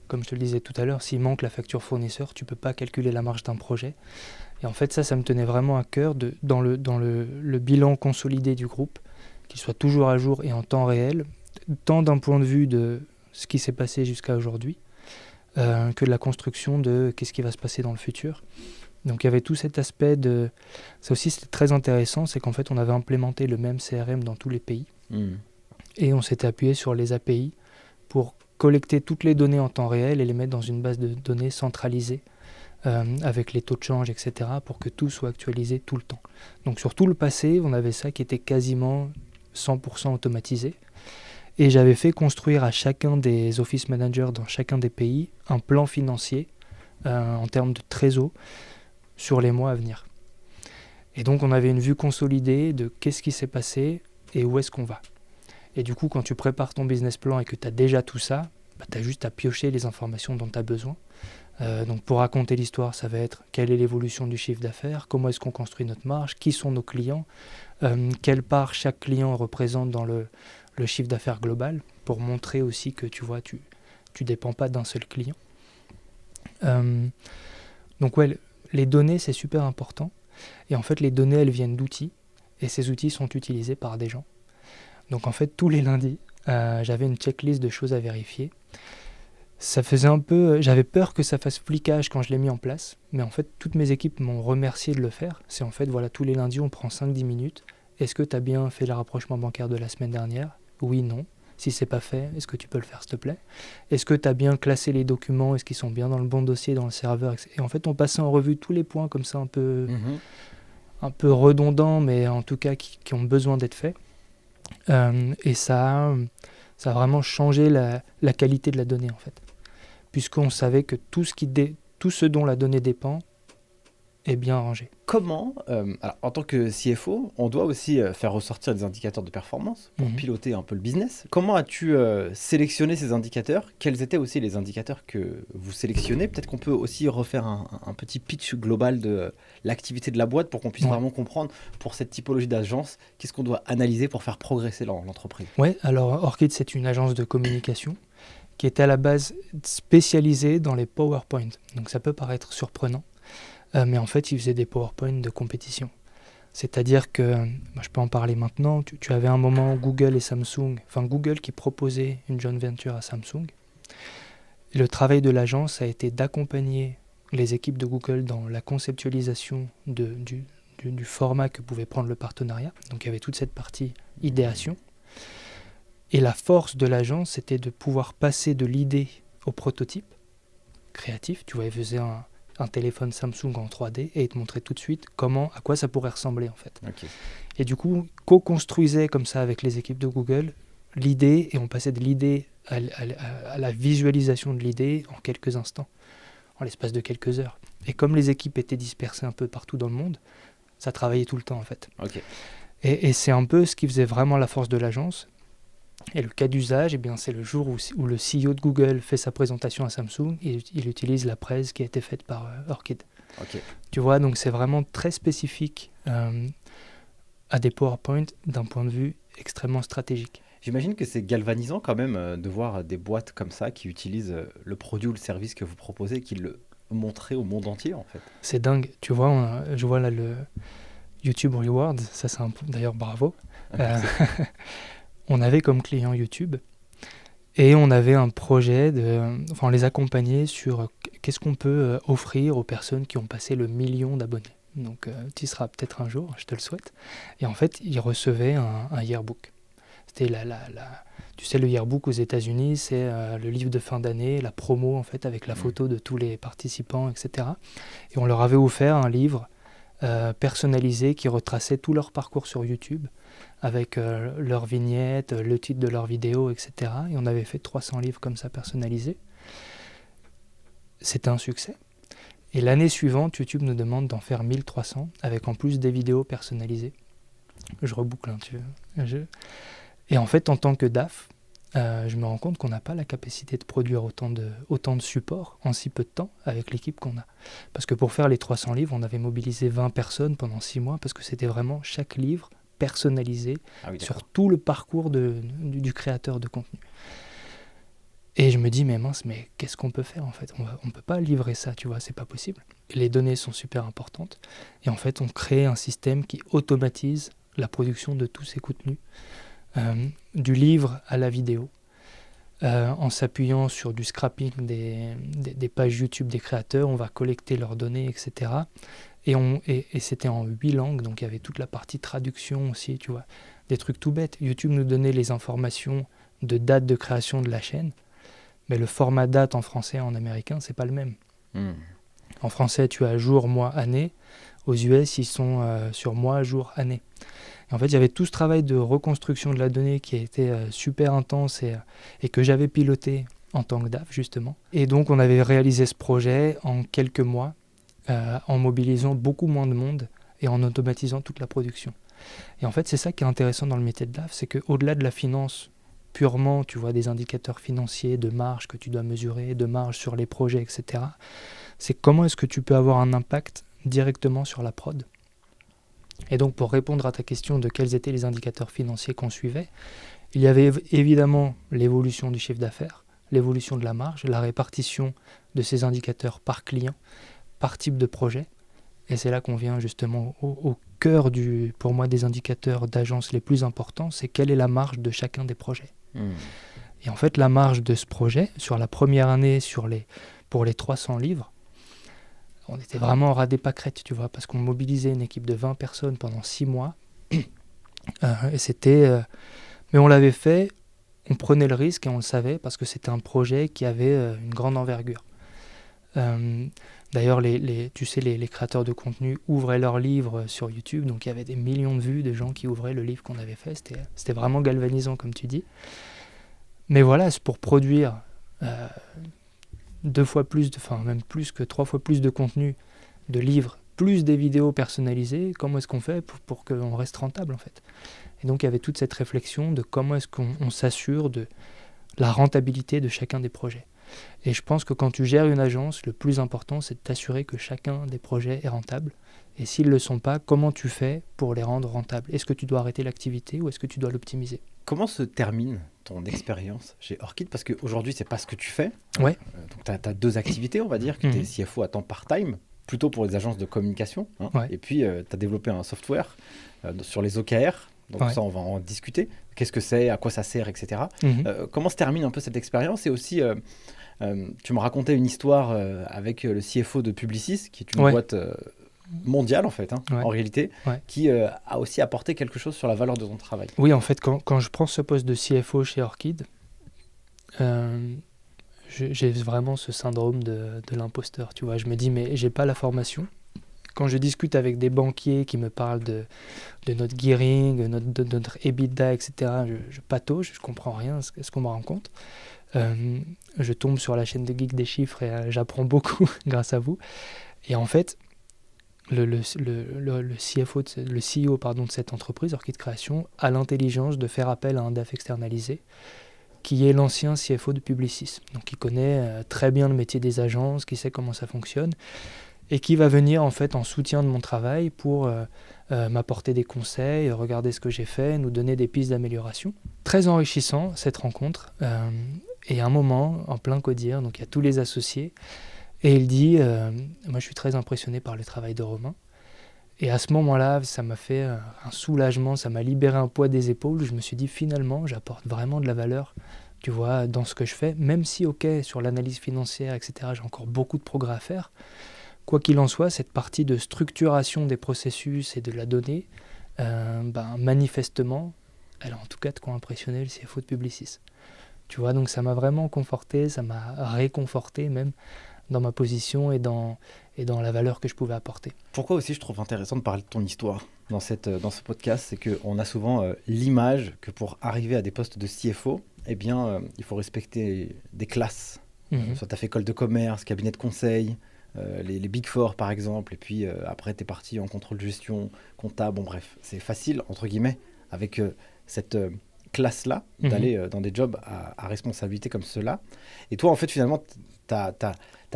Comme je te le disais tout à l'heure, s'il manque la facture fournisseur, tu ne peux pas calculer la marge d'un projet. Et en fait, ça me tenait vraiment à cœur dans le bilan consolidé du groupe, qu'il soit toujours à jour et en temps réel, tant d'un point de vue de ce qui s'est passé jusqu'à aujourd'hui, que de la construction de qu'est-ce qui va se passer dans le futur. Donc il y avait tout cet aspect de... Ça aussi, c'était très intéressant, c'est qu'en fait, on avait implémenté le même CRM dans tous les pays. Et on s'était appuyé sur les API pour collecter toutes les données en temps réel et les mettre dans une base de données centralisée avec les taux de change, etc., pour que tout soit actualisé tout le temps. Donc sur tout le passé, on avait ça qui était quasiment 100% automatisé. Et j'avais fait construire à chacun des office managers dans chacun des pays un plan financier en termes de trésor sur les mois à venir. Et donc on avait une vue consolidée de qu'est-ce qui s'est passé et où est-ce qu'on va. Et du coup, quand tu prépares ton business plan et que tu as déjà tout ça, tu as juste à piocher les informations dont tu as besoin. Donc pour raconter l'histoire, ça va être quelle est l'évolution du chiffre d'affaires, comment est-ce qu'on construit notre marge, qui sont nos clients, quelle part chaque client représente dans le chiffre d'affaires global, pour montrer aussi que tu vois, tu dépends pas d'un seul client. Donc ouais, les données, c'est super important. Et en fait, les données, elles viennent d'outils, et ces outils sont utilisés par des gens. Donc en fait, tous les lundis, j'avais une checklist de choses à vérifier. Ça faisait un peu... J'avais peur que ça fasse flicage quand je l'ai mis en place, mais en fait, toutes mes équipes m'ont remercié de le faire. C'est en fait, voilà, tous les lundis, on prend 5-10 minutes. Est-ce que tu as bien fait le rapprochement bancaire de la semaine dernière ? Oui, non. Si c'est pas fait, est-ce que tu peux le faire, s'il te plaît ? Est-ce que tu as bien classé les documents ? Est-ce qu'ils sont bien dans le bon dossier, dans le serveur ? Et en fait, on passait en revue tous les points comme ça, un peu redondants, mais en tout cas qui ont besoin d'être faits. Et ça a vraiment changé la qualité de la donnée, en fait. Puisqu'on savait que tout ce dont la donnée dépend est bien rangé. Comment, alors, en tant que CFO, on doit aussi faire ressortir des indicateurs de performance pour piloter un peu le business. Comment as-tu sélectionné ces indicateurs ? Quels étaient aussi les indicateurs que vous sélectionnez ? Peut-être qu'on peut aussi refaire un petit pitch global de l'activité de la boîte pour qu'on puisse vraiment comprendre, pour cette typologie d'agence, qu'est-ce qu'on doit analyser pour faire progresser l'entreprise. Oui, alors Orchid, c'est une agence de communication qui est à la base spécialisée dans les PowerPoint. Donc ça peut paraître surprenant. Mais en fait, ils faisaient des PowerPoint de compétition. C'est-à-dire que, je peux en parler maintenant, tu avais un moment Google et Samsung, enfin Google qui proposait une joint venture à Samsung. Et le travail de l'agence a été d'accompagner les équipes de Google dans la conceptualisation du format que pouvait prendre le partenariat. Donc il y avait toute cette partie idéation. Et la force de l'agence, c'était de pouvoir passer de l'idée au prototype créatif. Tu vois, ils faisaient un téléphone Samsung en 3D et ils te montraient tout de suite à quoi ça pourrait ressembler en fait. Okay. Et du coup, co-construisait comme ça avec les équipes de Google l'idée et on passait de l'idée à la visualisation de l'idée en quelques instants, en l'espace de quelques heures. Et comme les équipes étaient dispersées un peu partout dans le monde, ça travaillait tout le temps en fait. Okay. Et c'est un peu ce qui faisait vraiment la force de l'agence. Et le cas d'usage, c'est le jour où le CEO de Google fait sa présentation à Samsung et il utilise la presse qui a été faite par Orchid. Okay. Tu vois, donc c'est vraiment très spécifique à des PowerPoint d'un point de vue extrêmement stratégique. J'imagine que c'est galvanisant quand même de voir des boîtes comme ça qui utilisent le produit ou le service que vous proposez et qui le montrent au monde entier en fait. C'est dingue. Tu vois, je vois là le YouTube Rewards, ça c'est d'ailleurs bravo. On avait comme client YouTube et on avait un projet on les accompagnait sur qu'est-ce qu'on peut offrir aux personnes qui ont passé le 1 million d'abonnés. Donc tu y seras peut-être un jour, je te le souhaite. Et en fait, ils recevaient un yearbook. C'était tu sais, le yearbook aux États-Unis, c'est le livre de fin d'année, la promo en fait, avec la photo de tous les participants, etc. Et on leur avait offert un livre personnalisé qui retraçait tout leur parcours sur YouTube, avec leurs vignettes, le titre de leur vidéo, etc. Et on avait fait 300 livres comme ça personnalisés. C'était un succès. Et l'année suivante, YouTube nous demande d'en faire 1300, avec en plus des vidéos personnalisées. Je reboucle, hein, tu veux. Et en fait, en tant que DAF, je me rends compte qu'on n'a pas la capacité de produire autant de supports en si peu de temps avec l'équipe qu'on a. Parce que pour faire les 300 livres, on avait mobilisé 20 personnes pendant 6 mois, parce que c'était vraiment chaque livre personnalisé Ah oui, sur d'accord. tout le parcours du créateur de contenu. Et je me dis, mais mince, mais qu'est-ce qu'on peut faire en fait? On peut pas livrer ça, tu vois, c'est pas possible. Les données sont super importantes. Et en fait, on crée un système qui automatise la production de tous ces contenus, du livre à la vidéo, en s'appuyant sur du scrapping des pages YouTube des créateurs. On va collecter leurs données, etc. Et c'était en 8 langues, donc il y avait toute la partie traduction aussi, tu vois. Des trucs tout bêtes. YouTube nous donnait les informations de date de création de la chaîne, mais le format date en français et en américain, c'est pas le même. En français, tu as jour, mois, année. Aux US, ils sont sur mois, jour, année. Et en fait, il y avait tout ce travail de reconstruction de la donnée qui a été super intense et que j'avais piloté en tant que DAF, justement. Et donc, on avait réalisé ce projet en quelques mois, en mobilisant beaucoup moins de monde et en automatisant toute la production. Et en fait, c'est ça qui est intéressant dans le métier de DAF, c'est qu'au-delà de la finance purement, tu vois, des indicateurs financiers, de marge que tu dois mesurer, de marge sur les projets, etc., c'est comment est-ce que tu peux avoir un impact directement sur la prod. Et donc, pour répondre à ta question de quels étaient les indicateurs financiers qu'on suivait, il y avait évidemment l'évolution du chiffre d'affaires, l'évolution de la marge, la répartition de ces indicateurs par client, par type de projet. Et c'est là qu'on vient justement au cœur, pour moi, des indicateurs d'agence les plus importants, c'est quelle est la marge de chacun des projets. Et en fait, la marge de ce projet, sur la première année, pour les 300 livres, on était vraiment au ras des pâquerettes, tu vois, parce qu'on mobilisait une équipe de 20 personnes pendant 6 mois. Et c'était... mais on l'avait fait, on prenait le risque et on le savait, parce que c'était un projet qui avait une grande envergure. D'ailleurs, tu sais, les créateurs de contenu ouvraient leurs livres sur YouTube, donc il y avait des millions de vues de gens qui ouvraient le livre qu'on avait fait. C'était vraiment galvanisant, comme tu dis. Mais voilà, c'est pour produire 2 fois plus, même plus que 3 fois plus de contenu, de livres, plus des vidéos personnalisées. Comment est-ce qu'on fait pour qu'on reste rentable, en fait? Et donc, il y avait toute cette réflexion de comment est-ce qu'on s'assure de la rentabilité de chacun des projets. Et je pense que quand tu gères une agence, le plus important, c'est de t'assurer que chacun des projets est rentable. Et s'ils ne le sont pas, comment tu fais pour les rendre rentables? Est-ce que tu dois arrêter l'activité ou est-ce que tu dois l'optimiser? Comment se termine ton expérience chez Orchid? Parce qu'aujourd'hui, c'est pas ce que tu fais. Ouais. Donc, tu as 2 activités, on va dire, que tu es CFO à temps part-time, plutôt pour les agences de communication. Ouais. Et puis, tu as développé un software sur les OKR. Donc ça, on va en discuter. Qu'est-ce que c'est, à quoi ça sert, etc. Comment se termine un peu cette expérience? Et aussi, tu me racontais une histoire avec le CFO de Publicis, qui est une boîte mondiale, en fait, en réalité, qui a aussi apporté quelque chose sur la valeur de ton travail. Oui, en fait, quand je prends ce poste de CFO chez Orchid, j'ai vraiment ce syndrome de l'imposteur. Tu vois, je me dis, mais j'ai pas la formation. Quand je discute avec des banquiers qui me parlent de notre gearing, de notre EBITDA, etc., je patauge, je comprends rien à ce qu'on me raconte. Je tombe sur la chaîne de Geek des chiffres et j'apprends beaucoup grâce à vous. Et en fait, le CFO, le CEO de cette entreprise, Orchid Création, a l'intelligence de faire appel à un DAF externalisé qui est l'ancien CFO de Publicis. Donc il connaît très bien le métier des agences, qui sait comment ça fonctionne, et qui va venir en fait en soutien de mon travail pour m'apporter des conseils, regarder ce que j'ai fait, nous donner des pistes d'amélioration. Très enrichissant cette rencontre. Et à un moment, en plein codir, donc il y a tous les associés, et il dit moi je suis très impressionné par le travail de Romain. Et à ce moment-là, ça m'a fait un soulagement, ça m'a libéré un poids des épaules. Je me suis dit finalement, j'apporte vraiment de la valeur, tu vois, dans ce que je fais, même si, ok, sur l'analyse financière, etc., j'ai encore beaucoup de progrès à faire. Quoi qu'il en soit, cette partie de structuration des processus et de la donnée, manifestement, elle a en tout cas de quoi impressionner le CFO de Publicis. Tu vois, donc ça m'a vraiment conforté, ça m'a réconforté même dans ma position et dans la valeur que je pouvais apporter. Pourquoi aussi je trouve intéressant de parler de ton histoire dans ce podcast, c'est qu'on a souvent l'image que pour arriver à des postes de CFO, il faut respecter des classes. Soit tu as fait école de commerce, cabinet de conseil, les Big Four par exemple, et puis après tu es parti en contrôle de gestion, comptable, bon bref, c'est facile entre guillemets avec cette classe-là d'aller dans des jobs à responsabilité comme ceux-là. Et toi en fait finalement t'as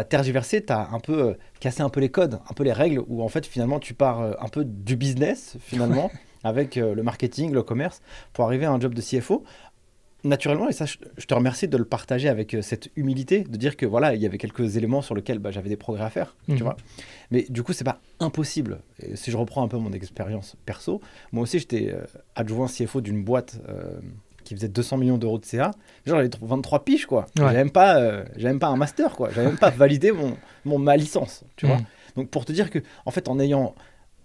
tergiversé, t'as un peu cassé un peu les codes, un peu les règles, où en fait finalement tu pars un peu du business finalement, avec le marketing, le commerce, pour arriver à un job de CFO. Naturellement, et ça, je te remercie de le partager avec cette humilité, de dire que voilà, il y avait quelques éléments sur lesquels j'avais des progrès à faire, tu vois. Mais du coup, c'est pas impossible. Et si je reprends un peu mon expérience perso, moi aussi, j'étais adjoint CFO d'une boîte qui faisait 200 millions d'euros de CA. Genre, j'avais 23 piges, quoi. Ouais. J'avais même pas un master, quoi. J'avais même pas validé ma licence, tu vois. Donc, pour te dire que, en fait, en ayant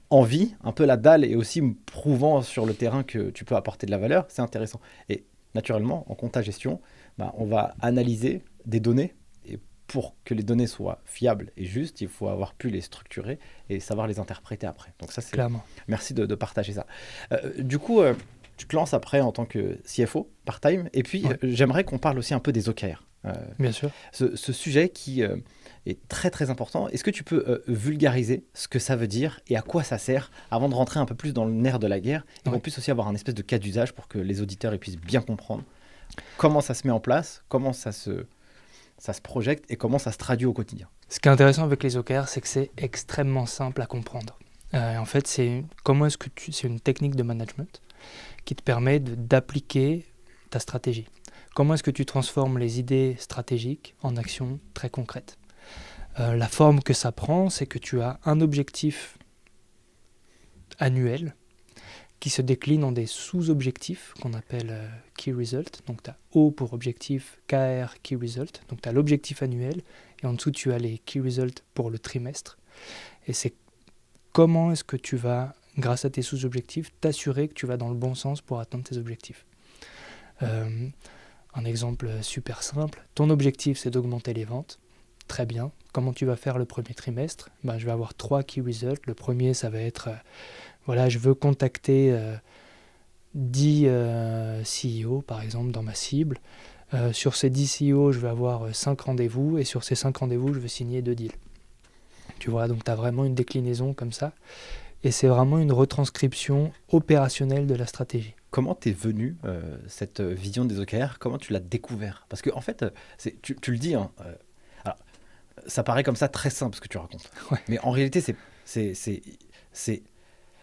envie, un peu la dalle, et aussi me prouvant sur le terrain que tu peux apporter de la valeur, c'est intéressant. Et naturellement, en compta-gestion, on va analyser des données. Et pour que les données soient fiables et justes, il faut avoir pu les structurer et savoir les interpréter après. Donc ça, c'est... Clairement. Merci de partager ça. Du coup, tu te lances après en tant que CFO part-time. Et puis, j'aimerais qu'on parle aussi un peu des OKR. Bien sûr. Ce sujet qui est très, très important. Est-ce que tu peux vulgariser ce que ça veut dire et à quoi ça sert avant de rentrer un peu plus dans le nerf de la guerre et qu'on puisse aussi avoir un espèce de cas d'usage pour que les auditeurs puissent bien comprendre comment ça se met en place, comment ça se projette et comment ça se traduit au quotidien. Ce qui est intéressant avec les OKR, c'est que c'est extrêmement simple à comprendre. En fait, c'est une technique de management qui te permet d'appliquer ta stratégie. Comment est-ce que tu transformes les idées stratégiques en actions très concrètes ? La forme que ça prend, c'est que tu as un objectif annuel qui se décline en des sous-objectifs qu'on appelle Key Result. Donc tu as O pour objectif, KR, Key Result. Donc tu as l'objectif annuel et en dessous tu as les Key Result pour le trimestre. Et c'est comment est-ce que tu vas, grâce à tes sous-objectifs, t'assurer que tu vas dans le bon sens pour atteindre tes objectifs. Un exemple super simple, ton objectif c'est d'augmenter les ventes. Très bien. Comment tu vas faire le premier trimestre ? Je vais avoir 3 key results. Le premier, ça va être, je veux contacter 10 CEO, par exemple, dans ma cible. Sur ces 10 CEO, je vais avoir 5 rendez-vous. Et sur ces 5 rendez-vous, je veux signer 2 deals. Tu vois, donc tu as vraiment une déclinaison comme ça. Et c'est vraiment une retranscription opérationnelle de la stratégie. Comment t'es venu cette vision des OKR ? Comment tu l'as découvert ? Parce qu'en fait, tu le dis, alors, ça paraît comme ça très simple ce que tu racontes. Ouais. Mais en réalité,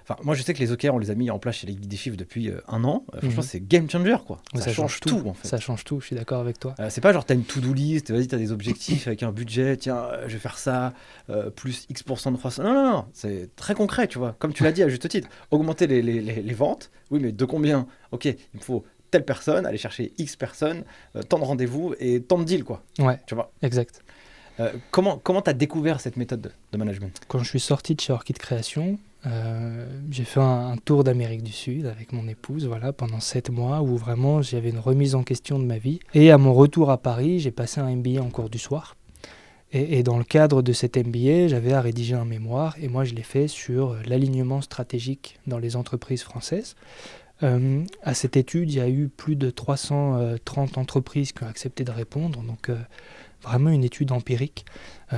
Enfin, moi, je sais que les OKR, on les a mis en place chez les Guides des Chiffres depuis 1 an. Franchement, c'est game changer, quoi. Ouais, ça change tout, en fait. Ça change tout, je suis d'accord avec toi. C'est pas genre, t'as une to-do list, vas-y, t'as des objectifs avec un budget, tiens, je vais faire ça, plus X% de croissance. Non, c'est très concret, tu vois. Comme tu l'as dit à juste titre, augmenter les ventes. Oui, mais de combien ? Ok, il me faut telle personne, aller chercher X personnes, tant de rendez-vous et tant de deals, quoi. Ouais, tu vois. Exact. Comment t'as découvert cette méthode de management ? Quand je suis sorti de chez Orchid Création, j'ai fait un tour d'Amérique du Sud avec mon épouse, pendant 7 mois où vraiment j'avais une remise en question de ma vie. Et à mon retour à Paris, j'ai passé un MBA en cours du soir. Et dans le cadre de cet MBA, j'avais à rédiger un mémoire et moi je l'ai fait sur l'alignement stratégique dans les entreprises françaises. À cette étude, il y a eu plus de 330 entreprises qui ont accepté de répondre, donc vraiment une étude empirique.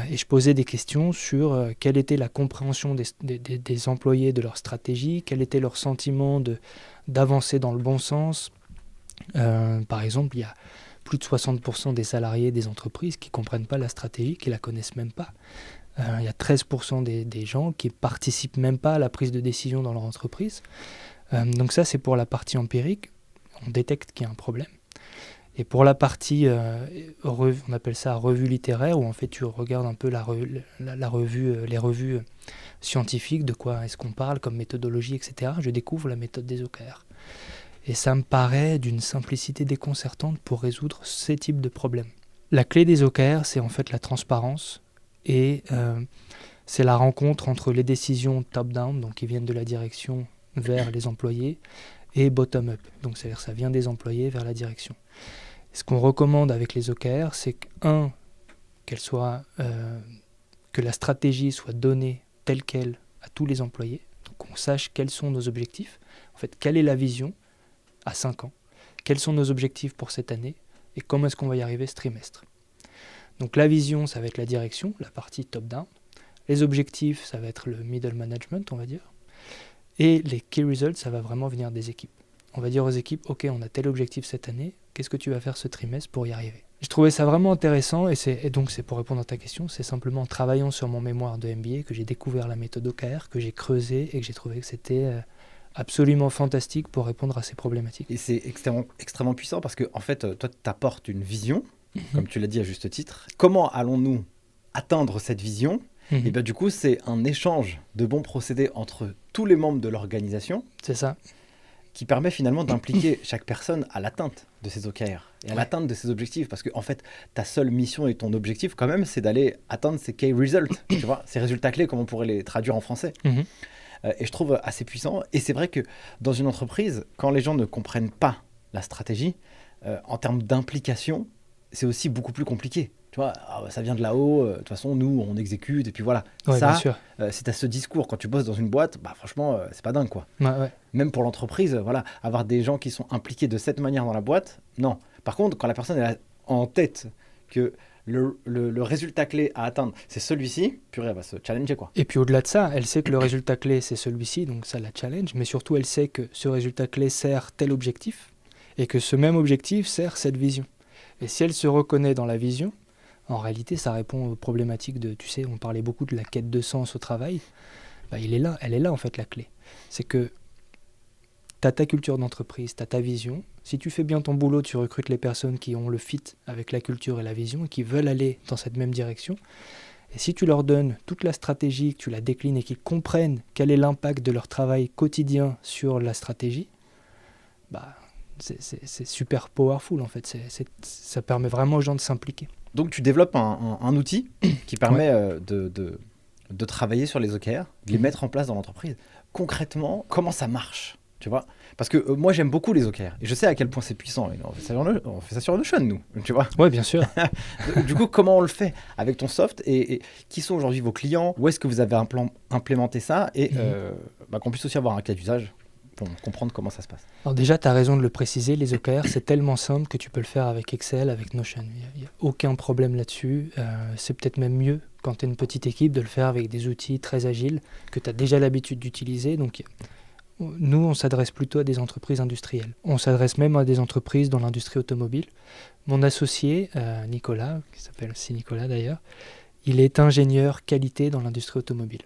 Et je posais des questions sur quelle était la compréhension des employés de leur stratégie, quel était leur sentiment d'avancer dans le bon sens. Par exemple, il y a plus de 60% des salariés des entreprises qui ne comprennent pas la stratégie, qui ne la connaissent même pas. Il y a 13% des gens qui ne participent même pas à la prise de décision dans leur entreprise. Donc ça, c'est pour la partie empirique. On détecte qu'il y a un problème. Et pour la partie, on appelle ça revue littéraire, où en fait tu regardes un peu la revue, les revues scientifiques, de quoi est-ce qu'on parle comme méthodologie, etc. Je découvre la méthode des OKR. Et ça me paraît d'une simplicité déconcertante pour résoudre ces types de problèmes. La clé des OKR, c'est en fait la transparence et c'est la rencontre entre les décisions top-down, donc qui viennent de la direction vers les employés, et bottom-up, donc c'est-à-dire ça vient des employés vers la direction. Et ce qu'on recommande avec les OKR, c'est que la stratégie soit donnée telle qu'elle à tous les employés, donc qu'on sache quels sont nos objectifs, en fait quelle est la vision à 5 ans, quels sont nos objectifs pour cette année, et comment est-ce qu'on va y arriver ce trimestre. Donc la vision, ça va être la direction, la partie top-down, les objectifs, ça va être le middle management, on va dire, et les key results, ça va vraiment venir des équipes. On va dire aux équipes, ok, on a tel objectif cette année, qu'est-ce que tu vas faire ce trimestre pour y arriver ? Je trouvais ça vraiment intéressant, et donc c'est pour répondre à ta question, c'est simplement en travaillant sur mon mémoire de MBA que j'ai découvert la méthode OKR, que j'ai creusé et que j'ai trouvé que c'était absolument fantastique pour répondre à ces problématiques. Et c'est extrêmement puissant parce que, en fait, toi, tu apportes une vision, comme tu l'as dit à juste titre. Comment allons-nous atteindre cette vision ? Et bien, du coup, c'est un échange de bons procédés entre tous les membres de l'organisation. C'est ça. Qui permet finalement d'impliquer chaque personne à l'atteinte de ses OKR et à l'atteinte de ses objectifs. Parce que, en fait, ta seule mission et ton objectif, quand même, c'est d'aller atteindre ces key results, tu vois, ces résultats clés, comme on pourrait les traduire en français. Et je trouve assez puissant. Et c'est vrai que dans une entreprise, quand les gens ne comprennent pas la stratégie, en termes d'implication, c'est aussi beaucoup plus compliqué. Tu vois, ça vient de là-haut, de toute façon, nous, on exécute, et puis voilà. Ouais, ça, bien sûr. si tu as ce discours quand tu bosses dans une boîte, bah, franchement, c'est pas dingue, quoi. Ouais. Même pour l'entreprise, voilà, avoir des gens qui sont impliqués de cette manière dans la boîte, non. Par contre, quand la personne est en tête que le résultat clé à atteindre, c'est celui-ci, purée, elle va se challenger, quoi. Et puis au-delà de ça, elle sait que le résultat clé, c'est celui-ci, donc ça la challenge, mais surtout, elle sait que ce résultat clé sert tel objectif, et que ce même objectif sert cette vision. Et si elle se reconnaît dans la vision, en réalité, ça répond aux problématiques de, tu sais, on parlait beaucoup de la quête de sens au travail. Bah, elle est là en fait la clé. C'est que tu as ta culture d'entreprise, tu as ta vision. Si tu fais bien ton boulot, tu recrutes les personnes qui ont le fit avec la culture et la vision et qui veulent aller dans cette même direction. Et si tu leur donnes toute la stratégie, que tu la déclines et qu'ils comprennent quel est l'impact de leur travail quotidien sur la stratégie, bah, c'est super powerful en fait. Ça permet vraiment aux gens de s'impliquer. Donc tu développes un outil qui permet de travailler sur les OKR, de les mettre en place dans l'entreprise. Concrètement, comment ça marche, tu vois ? Parce que moi j'aime beaucoup les OKR et je sais à quel point c'est puissant. Et on fait ça sur Notion, nous, tu vois ? Ouais, bien sûr. Du coup, comment on le fait avec ton soft et qui sont aujourd'hui vos clients ? Où est-ce que vous avez implémenté ça ? Et qu'on puisse aussi avoir un cas d'usage pour comprendre comment ça se passe. Alors déjà, tu as raison de le préciser, les OKR, c'est tellement simple que tu peux le faire avec Excel, avec Notion. Il n'y a aucun problème là-dessus. C'est peut-être même mieux, quand tu es une petite équipe, de le faire avec des outils très agiles que tu as déjà l'habitude d'utiliser. Donc, nous, on s'adresse plutôt à des entreprises industrielles. On s'adresse même à des entreprises dans l'industrie automobile. Mon associé, Nicolas, qui s'appelle aussi Nicolas d'ailleurs, il est ingénieur qualité dans l'industrie automobile.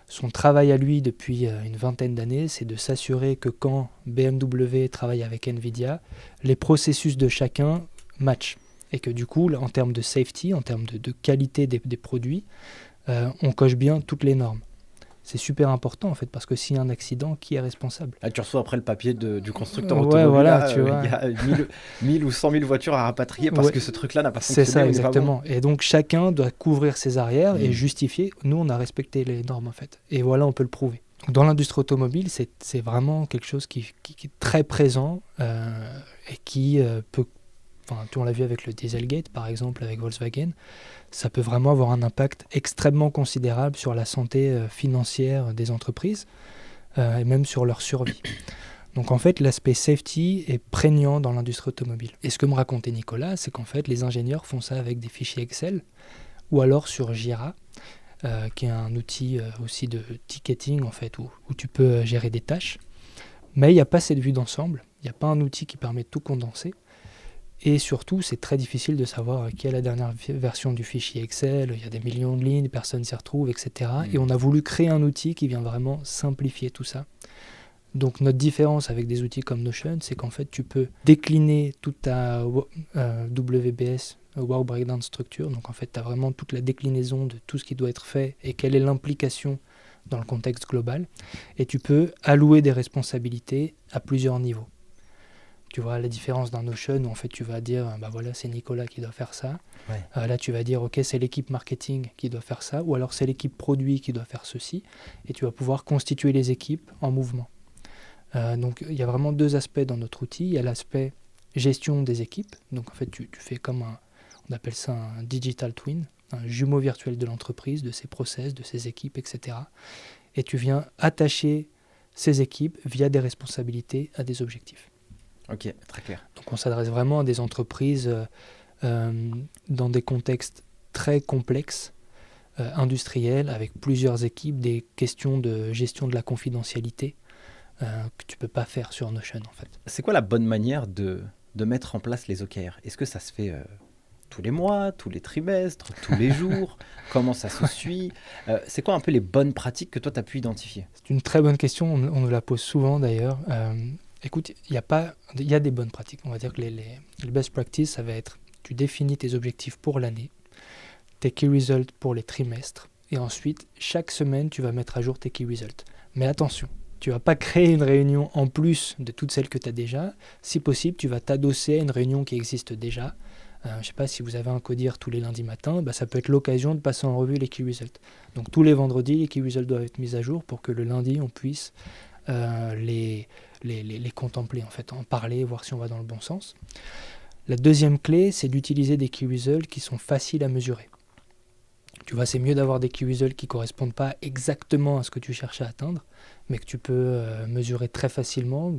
Son travail à lui depuis une vingtaine d'années, c'est de s'assurer que quand BMW travaille avec Nvidia, les processus de chacun matchent. Et que du coup, en termes de safety, en termes de qualité des produits, on coche bien toutes les normes. C'est super important en fait, parce que s'il y a un accident, qui est responsable ? Là, tu reçois après le papier du constructeur Ouais, automobile. voilà, tu vois. Il y a 1000 ou 100 000 voitures à rapatrier parce que ce truc-là n'a pas fonctionné. C'est ça, ou n'est pas exactement. bon. Et donc, chacun doit couvrir ses arrières et justifier. Nous, on a respecté les normes en fait. Et voilà, on peut le prouver. Dans l'industrie automobile, c'est vraiment quelque chose qui est très présent et qui peut... Enfin, on l'a vu avec le Dieselgate, par exemple, avec Volkswagen. Ça peut vraiment avoir un impact extrêmement considérable sur la santé financière des entreprises et même sur leur survie. Donc en fait, l'aspect safety est prégnant dans l'industrie automobile. Et ce que me racontait Nicolas, c'est qu'en fait, les ingénieurs font ça avec des fichiers Excel ou alors sur Jira, qui est un outil aussi de ticketing en fait, où tu peux gérer des tâches. Mais il n'y a pas cette vue d'ensemble, il n'y a pas un outil qui permet de tout condenser. Et surtout, c'est très difficile de savoir quelle est la dernière version du fichier Excel. Il y a des millions de lignes, personne s'y retrouve, etc. Et on a voulu créer un outil qui vient vraiment simplifier tout ça. Donc notre différence avec des outils comme Notion, c'est qu'en fait, tu peux décliner toute ta WBS, Work Breakdown Structure. Donc en fait, tu as vraiment toute la déclinaison de tout ce qui doit être fait et quelle est l'implication dans le contexte global. Et tu peux allouer des responsabilités à plusieurs niveaux. Tu vois la différence d'un Notion où en fait tu vas dire bah voilà c'est Nicolas qui doit faire ça. Ouais. Là tu vas dire ok c'est l'équipe marketing qui doit faire ça ou alors c'est l'équipe produit qui doit faire ceci et tu vas pouvoir constituer les équipes en mouvement. Donc il y a vraiment deux aspects dans notre outil. Il y a l'aspect gestion des équipes. Donc en fait tu fais comme on appelle ça un digital twin, un jumeau virtuel de l'entreprise, de ses process, de ses équipes, etc. Et tu viens attacher ces équipes via des responsabilités à des objectifs. Ok, très clair. Donc on s'adresse vraiment à des entreprises dans des contextes très complexes, industriels, avec plusieurs équipes, des questions de gestion de la confidentialité que tu ne peux pas faire sur Notion en fait. C'est quoi la bonne manière de mettre en place les OKR ? Est-ce que ça se fait tous les mois, tous les trimestres, tous les jours? Comment ça se suit? C'est quoi un peu les bonnes pratiques que toi, tu as pu identifier? C'est une très bonne question, on nous la pose souvent d'ailleurs. Écoute, il y a des bonnes pratiques. On va dire que les best practices, ça va être, tu définis tes objectifs pour l'année, tes key results pour les trimestres, et ensuite, chaque semaine, tu vas mettre à jour tes key results. Mais attention, tu ne vas pas créer une réunion en plus de toutes celles que tu as déjà. Si possible, tu vas t'adosser à une réunion qui existe déjà. Je ne sais pas si vous avez un codir tous les lundis matins, ça peut être l'occasion de passer en revue les key results. Donc tous les vendredis, les key results doivent être mis à jour pour que le lundi, on puisse les contempler, en fait, en parler, voir si on va dans le bon sens. La deuxième clé, c'est d'utiliser des key results qui sont faciles à mesurer. Tu vois, c'est mieux d'avoir des key results qui ne correspondent pas exactement à ce que tu cherches à atteindre, mais que tu peux mesurer très facilement,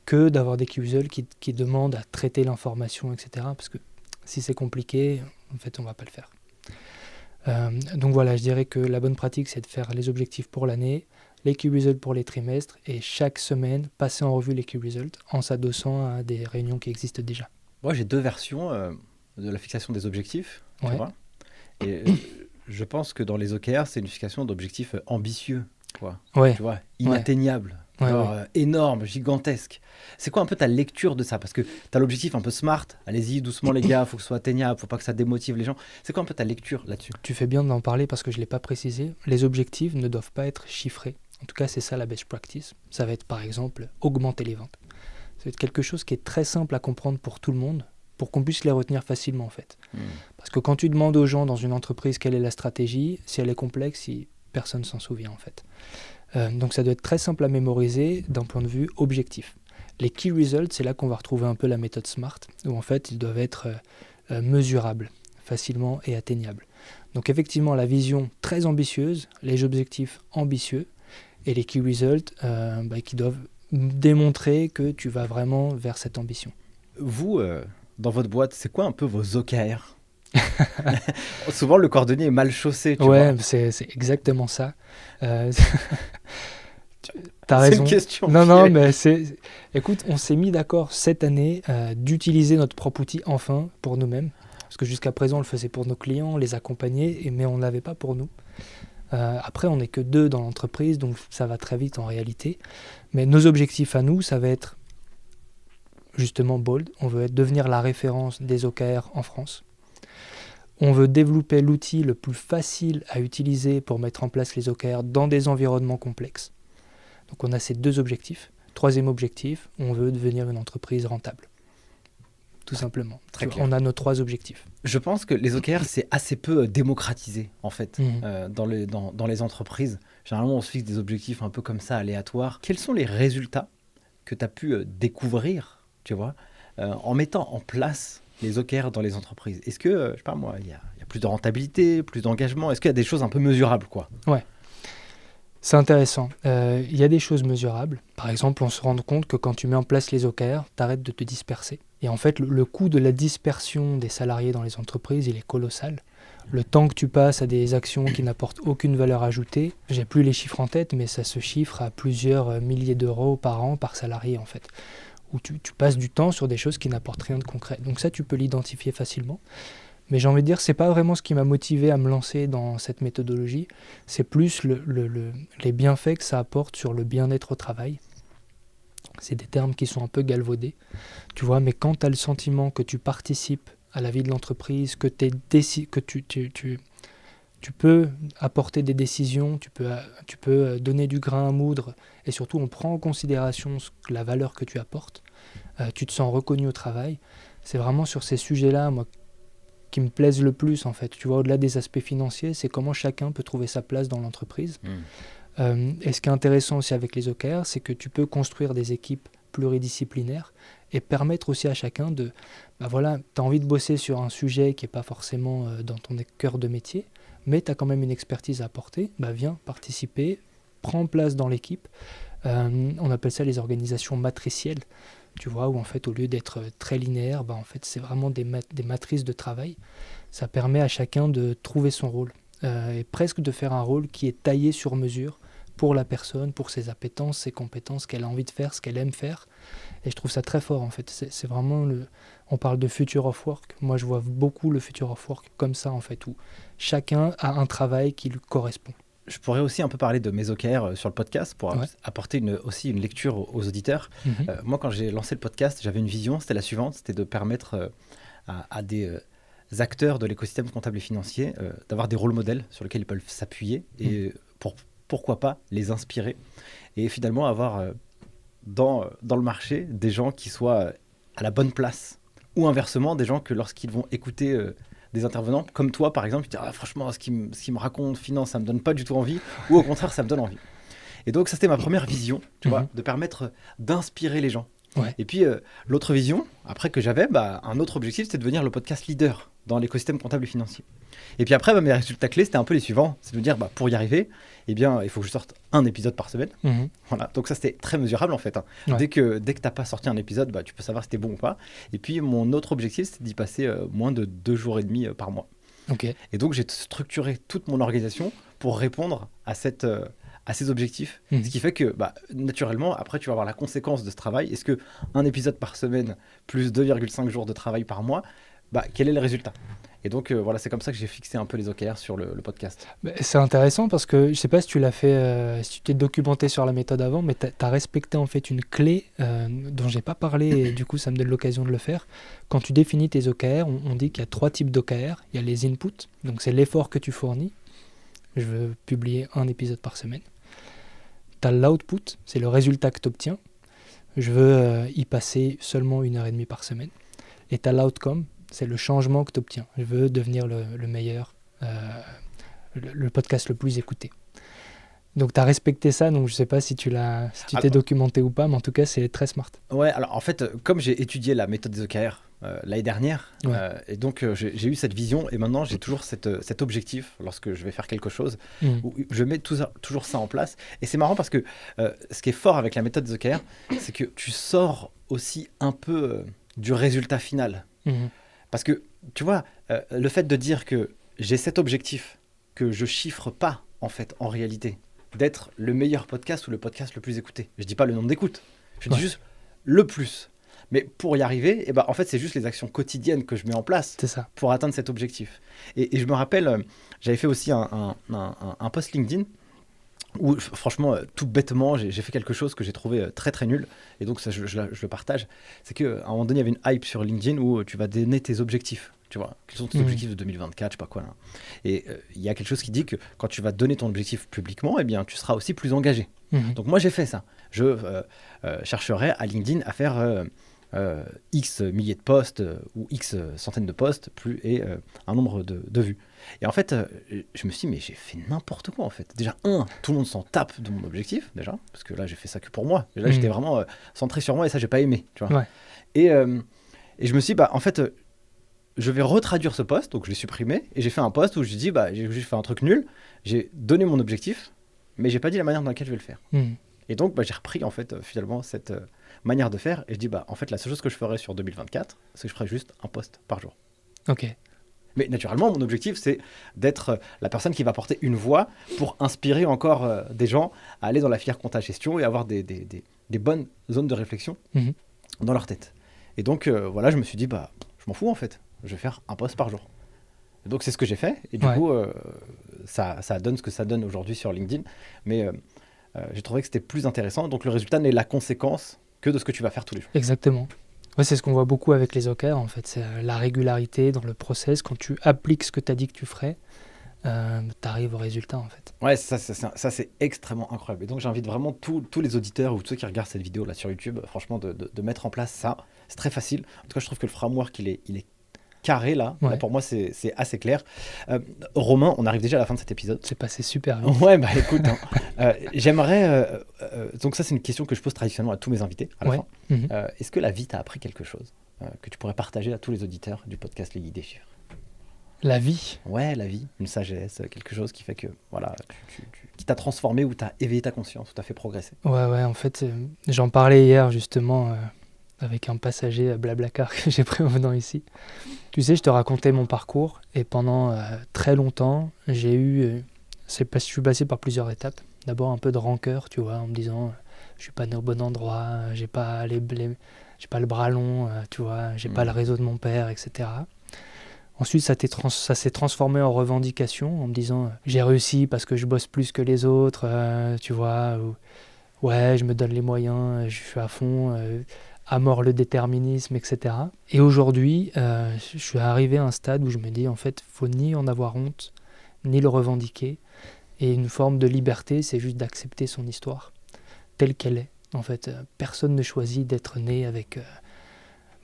que d'avoir des key results qui demandent à traiter l'information, etc. Parce que si c'est compliqué, en fait, on ne va pas le faire. Donc voilà, je dirais que la bonne pratique, c'est de faire les objectifs pour l'année, les key results pour les trimestres, et chaque semaine, passer en revue les key results en s'adossant à des réunions qui existent déjà. Moi, j'ai deux versions de la fixation des objectifs, tu vois. Et je pense que dans les OKR, c'est une fixation d'objectifs ambitieux, quoi. Ouais. Tu vois, inatteignables, énormes, gigantesques. C'est quoi un peu ta lecture de ça? Parce que tu as l'objectif un peu smart, allez-y, doucement les gars, il faut que ce soit atteignable, faut pas que ça démotive les gens. C'est quoi un peu ta lecture là-dessus? Tu fais bien d'en parler parce que je ne l'ai pas précisé. Les objectifs ne doivent pas être chiffrés. En tout cas, c'est ça la best practice. Ça va être par exemple augmenter les ventes. Ça va être quelque chose qui est très simple à comprendre pour tout le monde, pour qu'on puisse les retenir facilement en fait. Parce que quand tu demandes aux gens dans une entreprise quelle est la stratégie, si elle est complexe, personne ne s'en souvient en fait. Donc ça doit être très simple à mémoriser d'un point de vue objectif. Les key results, c'est là qu'on va retrouver un peu la méthode SMART, où en fait ils doivent être mesurables, facilement et atteignables. Donc effectivement la vision très ambitieuse, les objectifs ambitieux, et les key results qui doivent démontrer que tu vas vraiment vers cette ambition. Vous, dans votre boîte, c'est quoi un peu vos OKR? Souvent, le cordonnier est mal chaussé, tu vois. C'est exactement ça. T'as C'est raison. une question Non, piège. mais écoute, on s'est mis d'accord cette année d'utiliser notre propre outil enfin pour nous-mêmes. Parce que jusqu'à présent, on le faisait pour nos clients, on les accompagnait, mais on ne l'avait pas pour nous. Après, on n'est que 2 dans l'entreprise, donc ça va très vite en réalité. Mais nos objectifs à nous, ça va être justement bold. On veut devenir la référence des OKR en France. On veut développer l'outil le plus facile à utiliser pour mettre en place les OKR dans des environnements complexes. Donc on a ces 2 objectifs. Troisième objectif, on veut devenir une entreprise rentable. Tout simplement. Très clair. On a nos 3 objectifs. Je pense que les OKR, c'est assez peu démocratisé, en fait, dans les entreprises. Généralement, on se fixe des objectifs un peu comme ça, aléatoires. Quels sont les résultats que tu as pu découvrir, tu vois, en mettant en place les OKR dans les entreprises? Est-ce que, je sais pas moi, il y a plus de rentabilité, plus d'engagement? Est-ce qu'il y a des choses un peu mesurables, quoi? Ouais. C'est intéressant. Il y a des choses mesurables. Par exemple, on se rend compte que quand tu mets en place les OKR, tu arrêtes de te disperser. Et en fait, le coût de la dispersion des salariés dans les entreprises, il est colossal. Le temps que tu passes à des actions qui n'apportent aucune valeur ajoutée, j'ai plus les chiffres en tête, mais ça se chiffre à plusieurs milliers d'euros par an par salarié en fait. Où tu passes du temps sur des choses qui n'apportent rien de concret. Donc ça, tu peux l'identifier facilement. Mais j'ai envie de dire, c'est pas vraiment ce qui m'a motivé à me lancer dans cette méthodologie. C'est plus les bienfaits que ça apporte sur le bien-être au travail. C'est des termes qui sont un peu galvaudés, tu vois. Mais quand tu as le sentiment que tu participes à la vie de l'entreprise, que tu peux apporter des décisions, tu peux donner du grain à moudre, et surtout on prend en considération la valeur que tu apportes, tu te sens reconnu au travail. C'est vraiment sur ces sujets-là, moi, qui me plaisent le plus en fait. Tu vois, au-delà des aspects financiers, c'est comment chacun peut trouver sa place dans l'entreprise. Et ce qui est intéressant aussi avec les OKR, c'est que tu peux construire des équipes pluridisciplinaires et permettre aussi à chacun de... tu as envie de bosser sur un sujet qui n'est pas forcément dans ton cœur de métier, mais tu as quand même une expertise à apporter, viens participer, prends place dans l'équipe. On appelle ça les organisations matricielles. Tu vois, où en fait, au lieu d'être très linéaire, en fait, c'est vraiment des matrices de travail. Ça permet à chacun de trouver son rôle et presque de faire un rôle qui est taillé sur mesure pour la personne, pour ses appétences, ses compétences, ce qu'elle a envie de faire, ce qu'elle aime faire. Et je trouve ça très fort en fait. C'est vraiment on parle de future of work. Moi je vois beaucoup le future of work comme ça en fait, où chacun a un travail qui lui correspond. Je pourrais aussi un peu parler de mes OKR sur le podcast pour apporter aussi une lecture aux auditeurs. Moi, quand j'ai lancé le podcast, j'avais une vision, c'était la suivante, c'était de permettre à des acteurs de l'écosystème comptable et financier d'avoir des rôles modèles sur lesquels ils peuvent s'appuyer et pourquoi pas les inspirer. Et finalement, avoir dans le marché des gens qui soient à la bonne place. Ou inversement, des gens que lorsqu'ils vont écouter des intervenants, comme toi par exemple, ils disent franchement, ce qui me raconte finance, ça me donne pas du tout envie, ou au contraire, ça me donne envie. Et donc ça, c'était ma première vision, tu vois, de permettre d'inspirer les gens. Ouais. Et puis l'autre vision, après que j'avais, un autre objectif, c'était de devenir le podcast leader dans l'écosystème comptable et financier. Et puis après, mes résultats clés, c'était un peu les suivants. C'est de me dire, pour y arriver, eh bien, il faut que je sorte un épisode par semaine. Voilà. Donc ça, c'était très mesurable en fait. Ouais. Dès que tu n'as pas sorti un épisode, tu peux savoir si c'était bon ou pas. Et puis mon autre objectif, c'était d'y passer moins de 2 jours et demi par mois. Okay. Et donc j'ai structuré toute mon organisation pour répondre à ces objectifs. Ce qui fait que naturellement, après, tu vas avoir la conséquence de ce travail. Est-ce qu'un épisode par semaine plus 2,5 jours de travail par mois, quel est le résultat ? Et donc voilà, c'est comme ça que j'ai fixé un peu les OKR sur le podcast. C'est intéressant parce que je ne sais pas si tu l'as fait, si tu t'es documenté sur la méthode avant, mais tu as respecté en fait une clé dont je n'ai pas parlé et du coup ça me donne l'occasion de le faire. Quand tu définis tes OKR, on dit qu'il y a 3 types d'OKR. Il y a les inputs, donc c'est l'effort que tu fournis. Je veux publier un épisode par semaine. Tu as l'output, c'est le résultat que tu obtiens. Je veux y passer seulement 1h30 par semaine. Et tu as l'outcome, c'est le changement que tu obtiens. Je veux devenir le meilleur, le podcast le plus écouté. Donc tu as respecté ça, donc je ne sais pas si tu t'es documenté ou pas, mais en tout cas c'est très smart. Ouais, alors en fait, comme j'ai étudié la méthode des OKR l'année dernière, et donc j'ai eu cette vision, et maintenant j'ai toujours cet objectif lorsque je vais faire quelque chose, où je mets toujours ça en place. Et c'est marrant parce que ce qui est fort avec la méthode des OKR, c'est que tu sors aussi un peu du résultat final. Parce que, tu vois, le fait de dire que j'ai cet objectif que je chiffre pas, en fait, en réalité, d'être le meilleur podcast ou le podcast le plus écouté. Je dis pas le nombre d'écoutes, je dis juste le plus. Mais pour y arriver, en fait, c'est juste les actions quotidiennes que je mets en place pour atteindre cet objectif. Et je me rappelle, j'avais fait aussi un post LinkedIn où, franchement, tout bêtement, j'ai fait quelque chose que j'ai trouvé très très nul. Et donc, ça, je le partage. C'est qu'à un moment donné, il y avait une hype sur LinkedIn où tu vas donner tes objectifs. Tu vois, quels sont tes objectifs de 2024, je sais pas quoi. Là. Et il y a quelque chose qui dit que quand tu vas donner ton objectif publiquement, eh bien, tu seras aussi plus engagé. Donc, moi, j'ai fait ça. Je chercherai à LinkedIn à faire X milliers de posts ou X centaines de posts et un nombre de vues. Et en fait, je me suis dit, mais j'ai fait n'importe quoi en fait. Déjà, tout le monde s'en tape de mon objectif, déjà, parce que là, j'ai fait ça que pour moi. Et là, j'étais vraiment centré sur moi et ça, j'ai pas aimé. Tu vois. Et je me suis dit, en fait, je vais retraduire ce post, donc je l'ai supprimé, et j'ai fait un post où je dis, j'ai fait un truc nul, j'ai donné mon objectif, mais j'ai pas dit la manière dans laquelle je vais le faire. Et donc, j'ai repris en fait, finalement, cette manière de faire, et je dis, en fait, la seule chose que je ferai sur 2024, c'est que je ferai juste un post par jour. Ok. Mais naturellement, mon objectif, c'est d'être la personne qui va porter une voix pour inspirer encore des gens à aller dans la filière compta gestion et avoir des bonnes zones de réflexion dans leur tête. Et donc, voilà, je me suis dit, je m'en fous en fait. Je vais faire un post par jour. Et donc, c'est ce que j'ai fait. Et du coup, ça donne ce que ça donne aujourd'hui sur LinkedIn. Mais j'ai trouvé que c'était plus intéressant. Donc, le résultat n'est la conséquence que de ce que tu vas faire tous les jours. Exactement. Ouais, c'est ce qu'on voit beaucoup avec les OKR, en fait. C'est la régularité dans le process. Quand tu appliques ce que tu as dit que tu ferais, tu arrives au résultat, en fait. Ouais, ça c'est extrêmement incroyable. Et donc, j'invite vraiment tous les auditeurs ou tous ceux qui regardent cette vidéo là sur YouTube, franchement, de mettre en place ça. C'est très facile. En tout cas, je trouve que le framework, il est carré là. Là, pour moi, c'est assez clair. Romain, on arrive déjà à la fin de cet épisode. C'est passé super vite. Ouais, écoute, j'aimerais... donc ça, c'est une question que je pose traditionnellement à tous mes invités à la fin. Est-ce que la vie t'a appris quelque chose que tu pourrais partager à tous les auditeurs du podcast Les Guides des Chiffres ? La vie ? Ouais, la vie, une sagesse, quelque chose qui fait que, voilà, qui t'a transformé ou t'a éveillé ta conscience, ou t'a fait progresser. Ouais, en fait, j'en parlais hier justement avec un passager à Blablacar que j'ai pris en venant ici. Tu sais, je te racontais mon parcours et pendant très longtemps, je suis passé par plusieurs étapes. d'abord un peu de rancœur, tu vois, en me disant je suis pas né au bon endroit, j'ai pas le bras long, tu vois, j'ai pas le réseau de mon père, etc. Ensuite, ça s'est transformé en revendication, en me disant j'ai réussi parce que je bosse plus que les autres, tu vois, ouais, je me donne les moyens, je suis à fond, à mort le déterminisme, etc. Et aujourd'hui, je suis arrivé à un stade où je me dis, en fait, faut ni en avoir honte, ni le revendiquer. Et une forme de liberté, c'est juste d'accepter son histoire, telle qu'elle est. En fait, personne ne choisit d'être né avec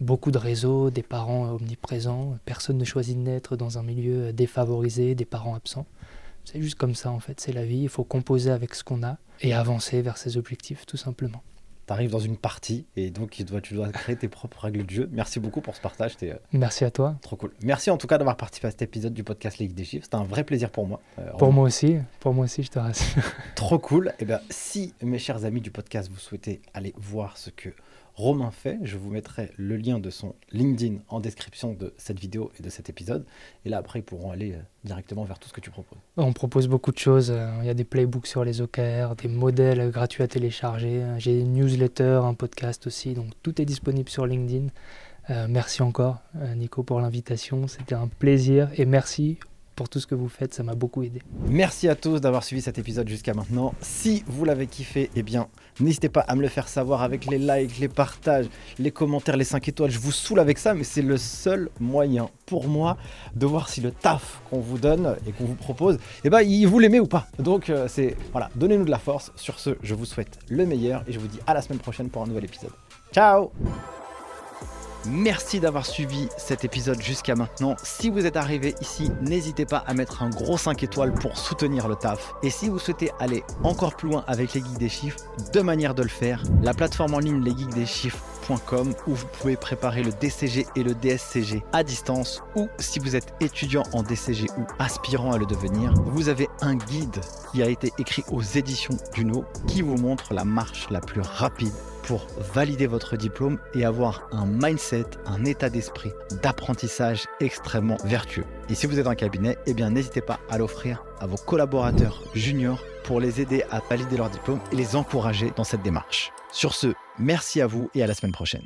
beaucoup de réseaux, des parents omniprésents. Personne ne choisit de naître dans un milieu défavorisé, des parents absents. C'est juste comme ça, en fait, c'est la vie. Il faut composer avec ce qu'on a et avancer vers ses objectifs, tout simplement. Tu arrives dans une partie et donc tu dois créer tes propres règles de jeu. Merci beaucoup pour ce partage. Merci à toi. Trop cool. Merci en tout cas d'avoir participé à cet épisode du podcast Ligue des Chiffres. C'était un vrai plaisir pour moi. Pour moi aussi, je te rassure. Trop cool. Et bien, si mes chers amis du podcast, vous souhaitez aller voir ce que Romain fait, je vous mettrai le lien de son LinkedIn en description de cette vidéo et de cet épisode. Et là, après, ils pourront aller directement vers tout ce que tu proposes. On propose beaucoup de choses. Il y a des playbooks sur les OKR, des modèles gratuits à télécharger. J'ai une newsletter, un podcast aussi. Donc, tout est disponible sur LinkedIn. Merci encore, Nico, pour l'invitation. C'était un plaisir. Et merci pour tout ce que vous faites, ça m'a beaucoup aidé. Merci à tous d'avoir suivi cet épisode jusqu'à maintenant. Si vous l'avez kiffé, eh bien, n'hésitez pas à me le faire savoir avec les likes, les partages, les commentaires, les 5 étoiles. Je vous saoule avec ça, mais c'est le seul moyen pour moi de voir si le taf qu'on vous donne et qu'on vous propose, eh ben, vous l'aimez ou pas. Donc, voilà, donnez-nous de la force. Sur ce, je vous souhaite le meilleur et je vous dis à la semaine prochaine pour un nouvel épisode. Ciao! Merci d'avoir suivi cet épisode jusqu'à maintenant. Si vous êtes arrivé ici, n'hésitez pas à mettre un gros 5 étoiles pour soutenir le taf. Et si vous souhaitez aller encore plus loin avec les geeks des chiffres, deux manières de le faire. La plateforme en ligne lesgeeksdeschiffres.com où vous pouvez préparer le DCG et le DSCG à distance, ou si vous êtes étudiant en DCG ou aspirant à le devenir, vous avez un guide qui a été écrit aux éditions Duno qui vous montre la marche la plus rapide pour valider votre diplôme et avoir un mindset, un état d'esprit d'apprentissage extrêmement vertueux. Et si vous êtes en cabinet, eh bien n'hésitez pas à l'offrir à vos collaborateurs juniors pour les aider à valider leur diplôme et les encourager dans cette démarche. Sur ce, merci à vous et à la semaine prochaine.